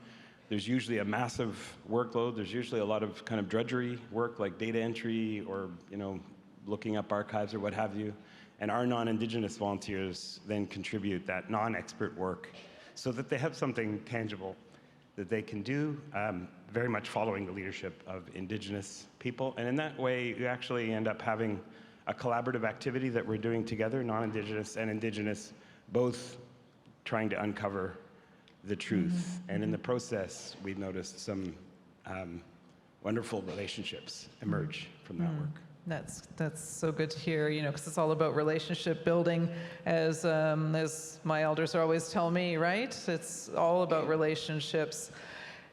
There's usually a massive workload. There's usually a lot of kind of drudgery work like data entry or, you know, looking up archives or what have you. And our non-Indigenous volunteers then contribute that non-expert work so that they have something tangible that they can do, very much following the leadership of Indigenous people. And in that way, you actually end up having a collaborative activity that we're doing together, non-Indigenous and Indigenous, both trying to uncover the truth. And in the process, we've noticed some wonderful relationships emerge from that work. That's so good to hear, because it's all about relationship building, as my elders always tell me, right? It's all about relationships.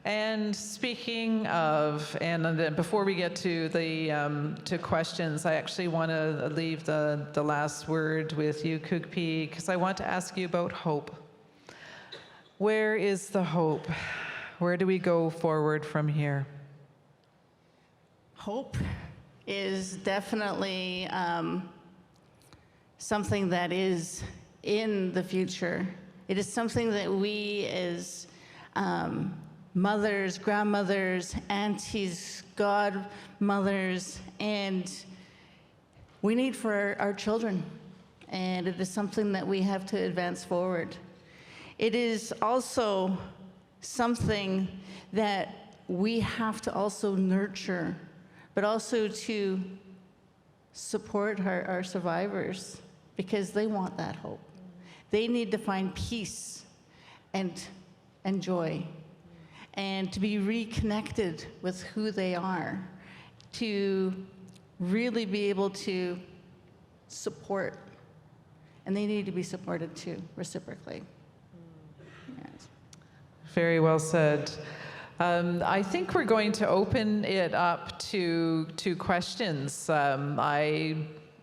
And speaking of, and then before we get to the to questions, I actually want to leave the last word with you, Kugpi, because I want to ask you about hope. Where is the hope? Where do we go forward from here? Hope is definitely something that is in the future. It is something that we as mothers, grandmothers, aunties, godmothers, and we need for our children. And it is something that we have to advance forward. It is also something that we have to also nurture, but also to support our survivors, because they want that hope. They need to find peace and joy, and to be reconnected with who they are, to really be able to support. And they need to be supported too, reciprocally. Yes. Very well said. I think we're going to open it up to questions. I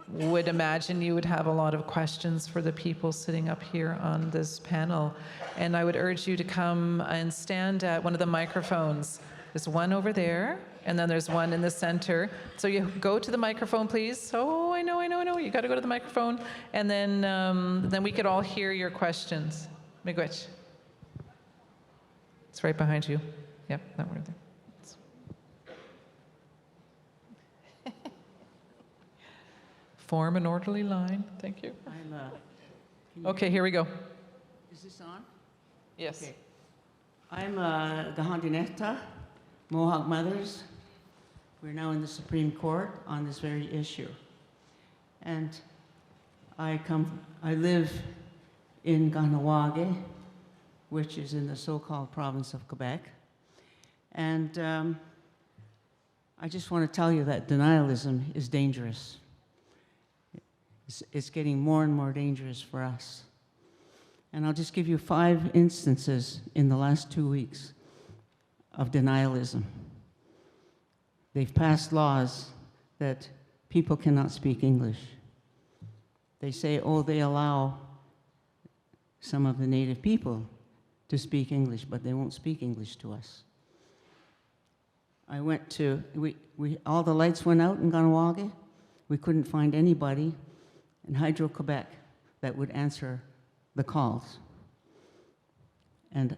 would imagine you would have a lot of questions for the people sitting up here on this panel. And I would urge you to come and stand at one of the microphones. There's one over there, and then there's one in the center. So you go to the microphone, please. Oh, I know. You got to go to the microphone. And then we could all hear your questions. Miigwech. It's right behind you. Yep, that one there. Form an orderly line. Thank you. Okay, here we go. Is this on? Yes. Okay. I'm Gahandineta, Mohawk Mothers. We're now in the Supreme Court on this very issue. And I live in Kahnawake, which is in the so-called province of Quebec. And I just want to tell you that denialism is dangerous. It's getting more and more dangerous for us. And I'll just give you 5 instances in the last 2 weeks of denialism. They've passed laws that people cannot speak English. They say, oh, they allow some of the native people to speak English, but they won't speak English to us. I went to, all the lights went out in Kahnawake. We couldn't find anybody in Hydro-Quebec that would answer the calls. And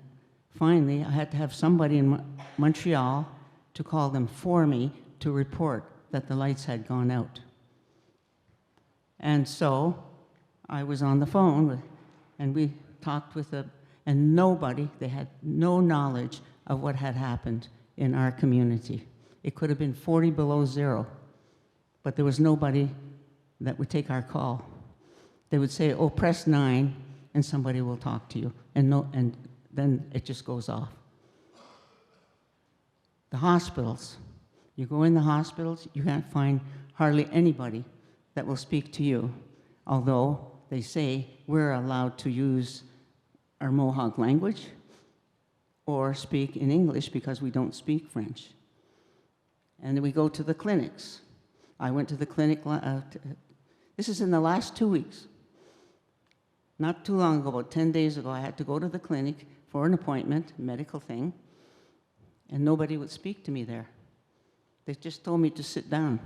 finally, I had to have somebody in Montreal to call them for me to report that the lights had gone out. And so I was on the phone, and we talked with and nobody, they had no knowledge of what had happened in our community. It could have been 40 below zero, but there was nobody that would take our call. They would say, oh, press 9, and somebody will talk to you. And then it just goes off. The hospitals. You go in the hospitals, you can't find hardly anybody that will speak to you, although they say we're allowed to use our Mohawk language or speak in English because we don't speak French. And then we go to the clinics. I went to the clinic, this is in the last 2 weeks. Not too long ago, about 10 days ago, I had to go to the clinic for an appointment, medical thing, and nobody would speak to me there. They just told me to sit down,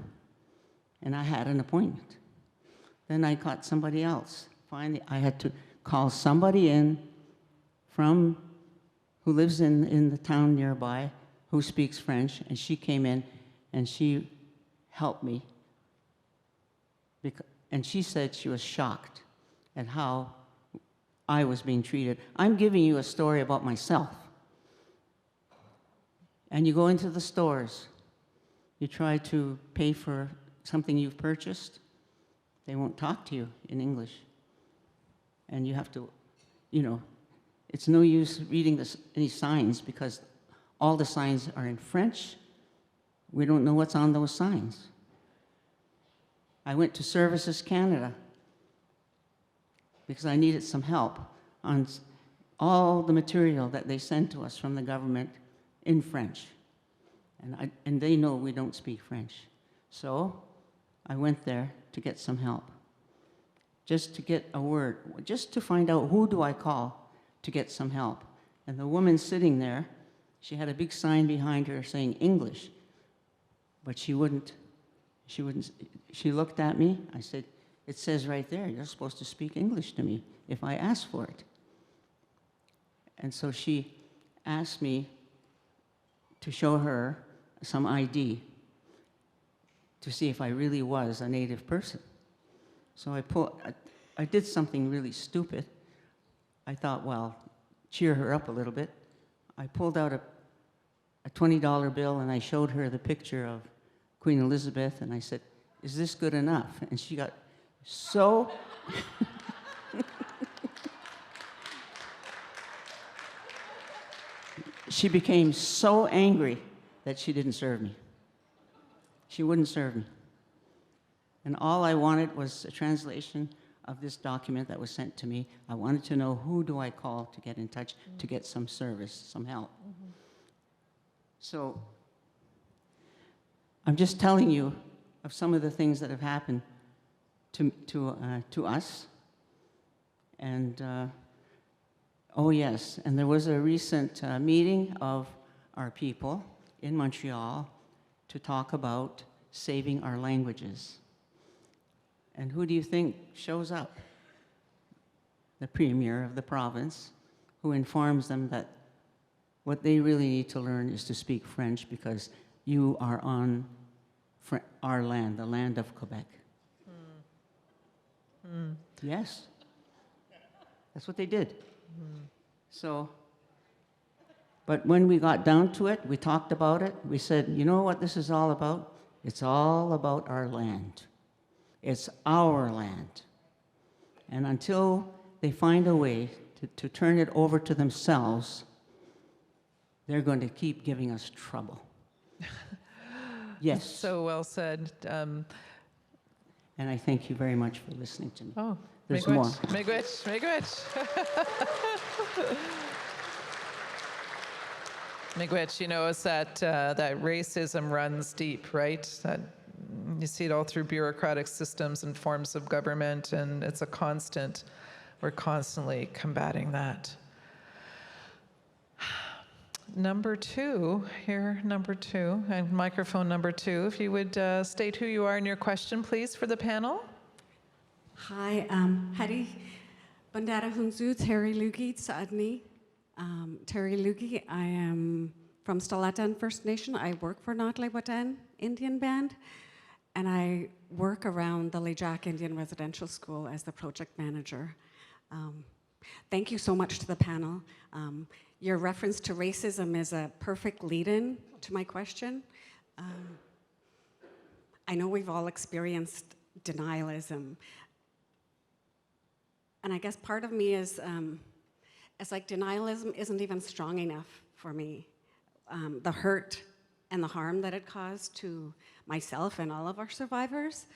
and I had an appointment. Then I caught somebody else. Finally, I had to call somebody in who lives in the town nearby, who speaks French, and she came in, and she helped me. And she said she was shocked at how I was being treated. I'm giving you a story about myself. And you go into the stores, you try to pay for something you've purchased, they won't talk to you in English. And you have to, it's no use reading any signs because all the signs are in French. We don't know what's on those signs. I went to Services Canada because I needed some help on all the material that they send to us from the government in French. And they know we don't speak French. So I went there to get some help, just to get a word, just to find out who do I call to get some help. And the woman sitting there, she had a big sign behind her saying English, but she looked at me. I said, it says right there, you're supposed to speak English to me if I ask for it. And so she asked me to show her some ID to see if I really was a Native person. So I did something really stupid. I thought, well, cheer her up a little bit. I pulled out a $20 bill and I showed her the picture of Queen Elizabeth and I said, is this good enough? And she got so... She became so angry that she didn't serve me. She wouldn't serve me. And all I wanted was a translation of this document that was sent to me. I wanted to know who do I call to get in touch to get some service, some help. Mm-hmm. So I'm just telling you of some of the things that have happened to us. And oh yes, and there was a recent meeting of our people in Montreal to talk about saving our languages. And who do you think shows up? The premier of the province, who informs them that what they really need to learn is to speak French because you are on our land, the land of Quebec. Yes, that's what they did. So, but when we got down to it, we talked about it. We said, you know what this is all about? It's all about our land. It's our land. And until they find a way to turn it over to themselves, they're going to keep giving us trouble. Yes. So well said. And I thank you very much for listening to me. Oh, there's more. Miigwech. Miigwech, it's that racism runs deep, right? That you see it all through bureaucratic systems and forms of government, and it's a constant. We're constantly combating that. Number two, and microphone number two, if you would state who you are and your question, please, for the panel. Hi, Hari Bandara Hunzu, Terry Lugi, Tsaadni. Terry Lugi, I am from Stalatan First Nation. I work for Notlay Watan Indian Band, and I work around the Lejac Indian Residential School as the project manager. Thank you so much to the panel. Your reference to racism is a perfect lead-in to my question. I know we've all experienced denialism. And I guess part of me is, it's like denialism isn't even strong enough for me. The hurt and the harm that it caused to myself and all of our survivors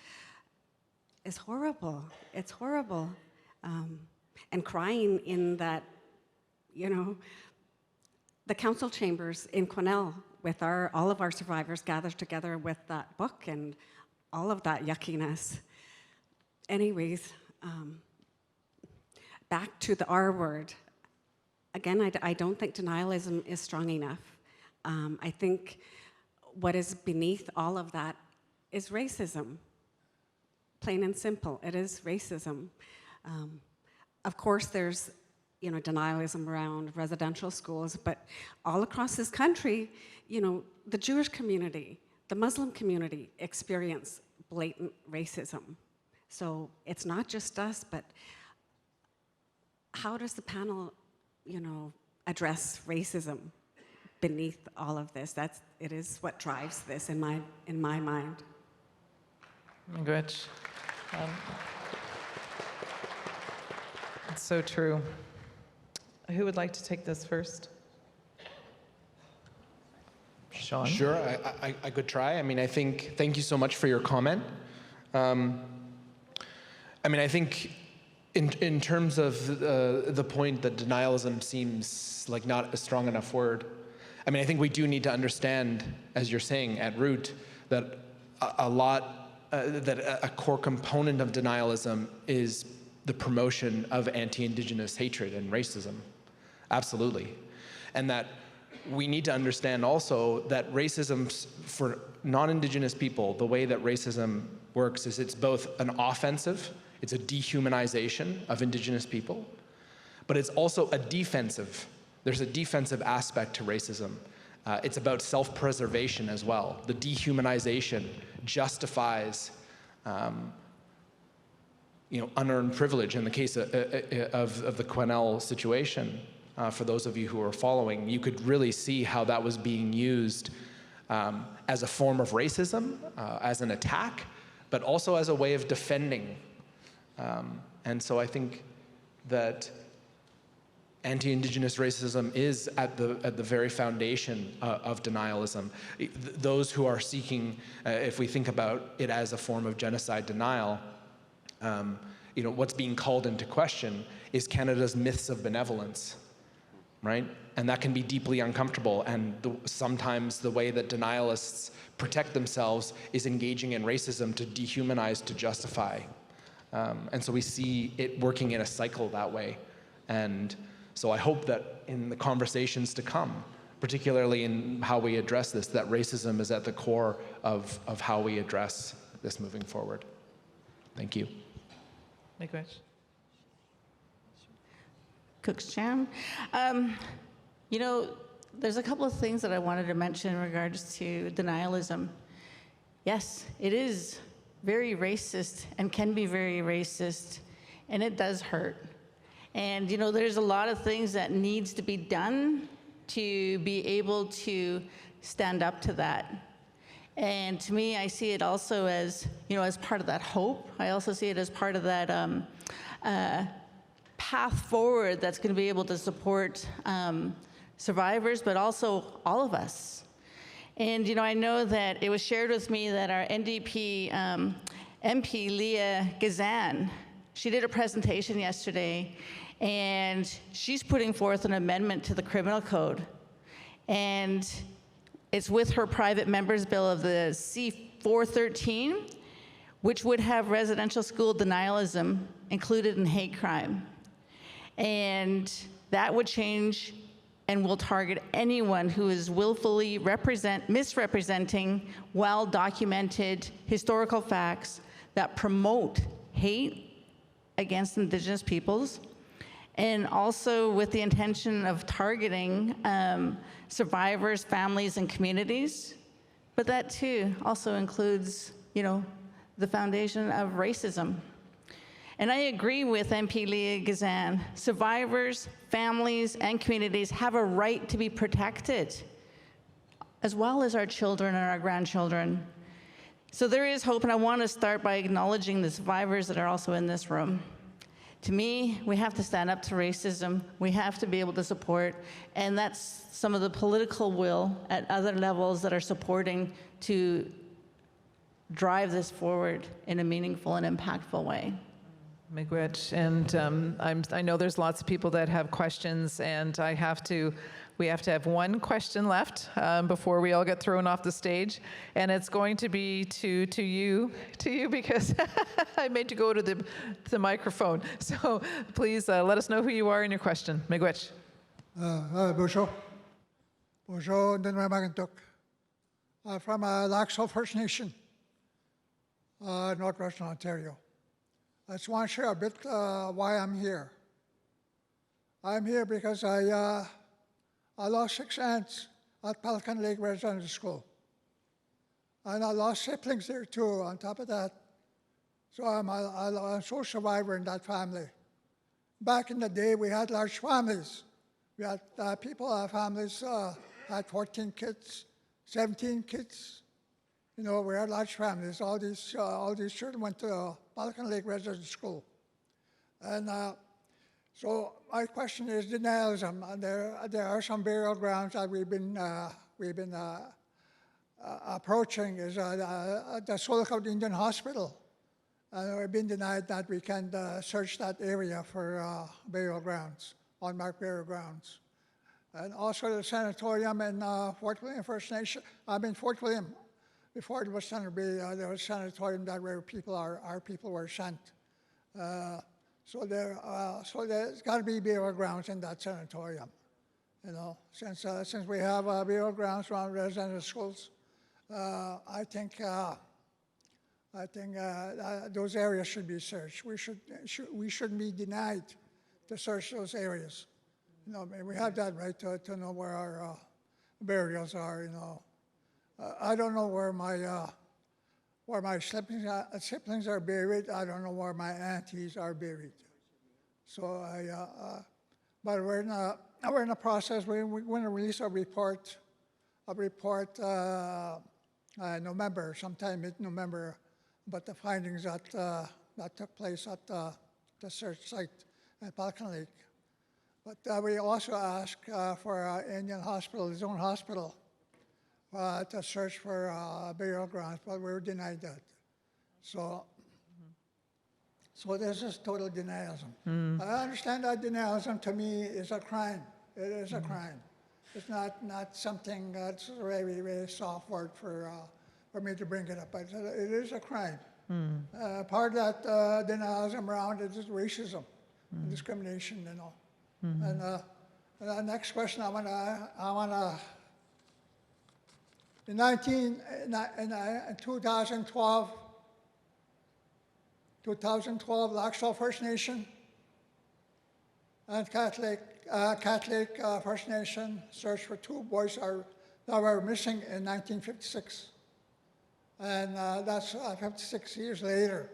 is horrible. It's horrible. And crying in that, the council chambers in Quesnel with all of our survivors gathered together with that book and all of that yuckiness. Anyways, back to the R word. Again, I don't think denialism is strong enough. I think what is beneath all of that is racism. Plain and simple, it is racism. Of course, there's denialism around residential schools, but all across this country, the Jewish community, the Muslim community experience blatant racism. So it's not just us, but how does the panel, address racism beneath all of this? It is what drives this in my mind. Good. It's so true. Who would like to take this first? Sean? Sure, I could try. I mean, thank you so much for your comment. I think in terms of the point that denialism seems like not a strong enough word, I think we do need to understand, as you're saying, at root, that a core component of denialism is the promotion of anti-Indigenous hatred and racism. Absolutely. And that we need to understand also that racism for non-Indigenous people, the way that racism works is it's both an offensive, it's a dehumanization of Indigenous people, but it's also a defensive. There's a defensive aspect to racism. It's about self-preservation as well. The dehumanization justifies unearned privilege. In the case of the Quesnel situation, for those of you who are following, you could really see how that was being used as a form of racism, as an attack, but also as a way of defending. And so I think that anti-Indigenous racism is at the very foundation of denialism. Those who are seeking, if we think about it as a form of genocide denial, what's being called into question is Canada's myths of benevolence, right? And that can be deeply uncomfortable. And sometimes the way that denialists protect themselves is engaging in racism to dehumanize, to justify. And so we see it working in a cycle that way. And so I hope that in the conversations to come, particularly in how we address this, that racism is at the core of how we address this moving forward. Thank you. Cook's Jam. There's a couple of things that I wanted to mention in regards to denialism. Yes, it is very racist and can be very racist, and it does hurt. And there's a lot of things that needs to be done to be able to stand up to that. And to me, I see it also as, as part of that hope. I also see it as part of that path forward that's going to be able to support survivors, but also all of us. And, I know that it was shared with me that our NDP MP, Leah Gazan, she did a presentation yesterday, and she's putting forth an amendment to the criminal code. And it's with her private members bill of the C-413, which would have residential school denialism included in hate crime. And that would change and will target anyone who is willfully misrepresenting well-documented historical facts that promote hate against Indigenous peoples, and also with the intention of targeting survivors, families, and communities. But that too also includes, the foundation of racism. And I agree with MP Leah Gazan. Survivors, families, and communities have a right to be protected, as well as our children and our grandchildren. So there is hope, and I want to start by acknowledging the survivors that are also in this room. To me, we have to stand up to racism. We have to be able to support, and that's some of the political will at other levels that are supporting to drive this forward in a meaningful and impactful way. Miigwech, and I know there's lots of people that have questions, and we have to have one question left before we all get thrown off the stage, and it's going to be to you because I made you go to the microphone. So please let us know who you are and your question. Miigwech. Bonjour. Bonjour, Denialism. From Laxo First Nation, Northwestern Ontario. I just want to share a bit why I'm here. I'm here because I lost 6 aunts at Pelican Lake Residential School. And I lost siblings there too, on top of that. So I'm a sole survivor in that family. Back in the day, we had large families. We had families had 14 kids, 17 kids. You know, we had large families. All these children went to Pelican Lake Residential School. And so my question is denialism. And there are some burial grounds that we've been approaching. Is the Solacot Indian Hospital. We've been denied that we can search that area for burial grounds, unmarked burial grounds. And also the sanatorium in Fort William First Nation. I'm in Fort William. Before it was Center Bay, there was a sanatorium that where our people were sent. So there's got to be burial grounds in that sanatorium. You know, since we have burial grounds around residential schools, I think those areas should be searched. We shouldn't be denied to search those areas. You know, I mean, we have that right to know where our burials are. You know, I don't know where my siblings are buried. I don't know where my aunties are buried. So but we're in a process. We're going to release a report. November, sometime mid-November, but the findings that took place at the search site at Pelican Lake. But we also asked for Indian Hospital, his own hospital, to search for burial grounds, but we were denied that. So this is total denialism. I understand that denialism to me is a crime. It is a crime. It's not something that's very, very soft word for me to bring it up, but it is a crime. Part of that denialism around it is racism and discrimination, you know. And the next question I wanna in 2012, Laxaw First Nation and Catholic First Nation searched for two boys that were missing in 1956. And that's 56 years later,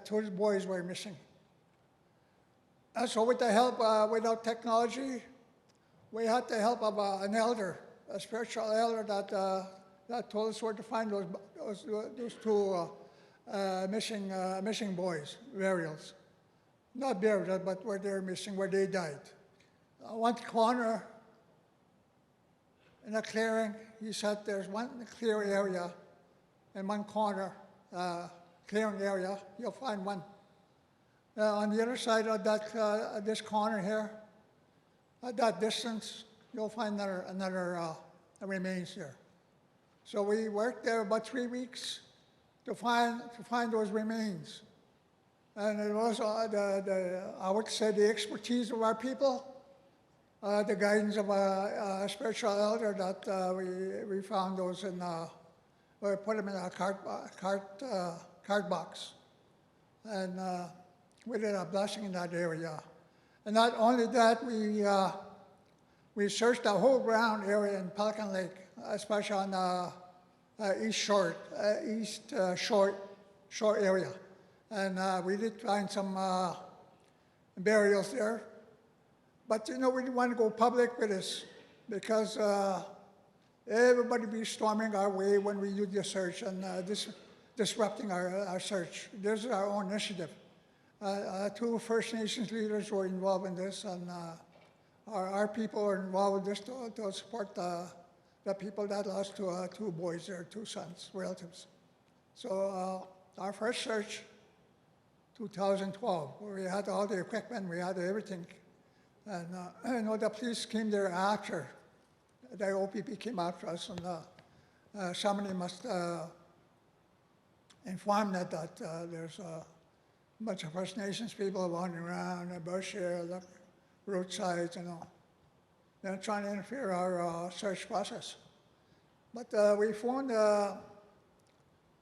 two boys were missing. And so with the help, without technology, we had the help of an elder, a spiritual elder that told us where to find those two missing boys, burials. Not burials, but where they're missing, where they died. One corner in a clearing, he said there's one clear area in one corner, clearing area, you'll find one. On the other side of that, this corner here, at that distance, you'll find another remains here. So we worked there about 3 weeks to find those remains. And it was I would say the expertise of our people, the guidance of a spiritual elder that we found those in, we put them in a cart box. And we did a blessing in that area. And not only that, we searched the whole ground area in Pelican Lake, especially on the east shore area. And we did find some burials there. But you know, we didn't want to go public with this because everybody be storming our way when we do the search and disrupting our search. This is our own initiative. Two First Nations leaders were involved in this, and our people are involved with this to support the people that lost two boys, their two sons, relatives. So our first search, 2012, where we had all the equipment, we had everything. And I know the police came there after. The OPP came after us, and somebody must inform that there's a bunch of First Nations people wandering around the bush here, the roadsides, you know. They're trying to interfere our search process. But we phoned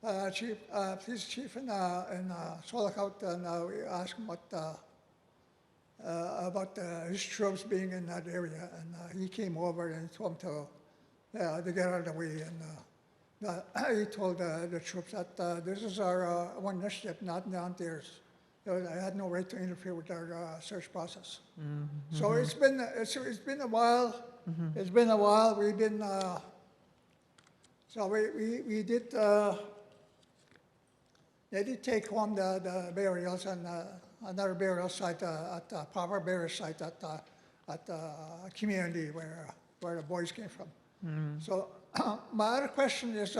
police chief in Solacot, and we asked him about his troops being in that area, and he came over and told him to get out of the way He told the troops that this is our one initiative, not theirs. I had no right to interfere with our search process. So it's been a while. It's been a while. We've been so we did. They did take home the burials and another burial site at proper burial site at the community where the boys came from. So my other question is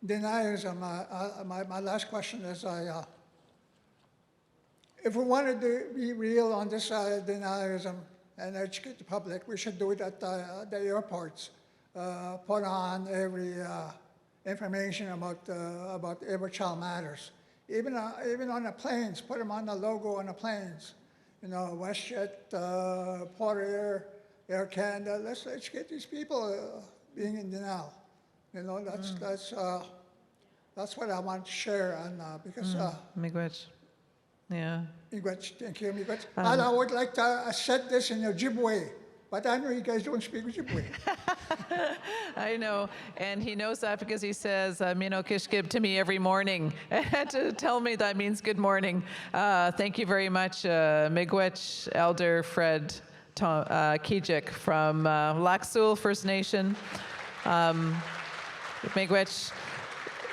denialism. My last question is if we wanted to be real on this denialism and educate the public, we should do it at the airports. Put on every information about every child matters. Even on the planes, put them on the logo on the planes. You know, WestJet, Porter Air Canada. Let's educate these people being in denial. You know, that's what I want to share, and because. Miigwech. Yeah. Miigwech, thank you, Miigwech. And I would like to set this in Ojibwe, but I know you guys don't speak Ojibwe. I know, and he knows that because he says "Mino kishkib" to me every morning to tell me that means good morning. Thank you very much, Miigwech Elder Fred Kijik from Lac-Seul First Nation. Miigwech,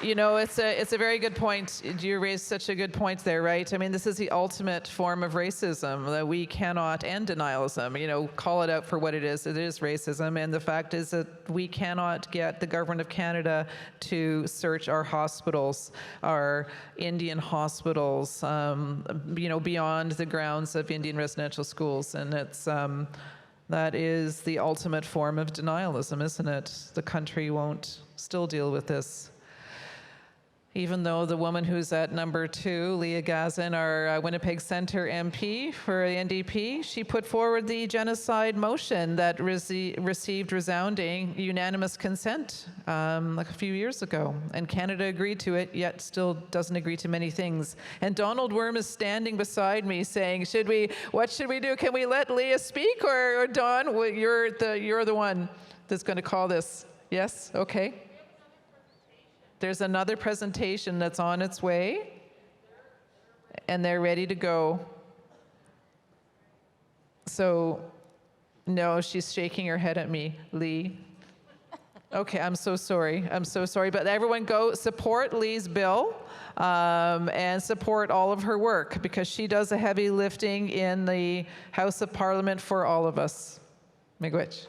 you know, it's a very good point. You raised such a good point there, right? I mean, this is the ultimate form of racism that we cannot, and denialism, you know, call it out for what it is. It is racism, and the fact is that we cannot get the government of Canada to search our hospitals, our Indian hospitals, you know, beyond the grounds of Indian residential schools, and it's that is the ultimate form of denialism, isn't it? The country won't still deal with this. Even though the woman who's at number 2, Leah Gazin, our Winnipeg Centre MP for the NDP, she put forward the genocide motion that received resounding unanimous consent like a few years ago. And Canada agreed to it, yet still doesn't agree to many things. And Donald Worm is standing beside me saying, what should we do? Can we let Leah speak? Or Don, you're the one that's going to call this. Yes? Okay. There's another presentation that's on its way, and they're ready to go. So, no, she's shaking her head at me, Lee. Okay, I'm so sorry. I'm so sorry. But everyone go support Lee's bill and support all of her work, because she does the heavy lifting in the House of Parliament for all of us. Miigwech.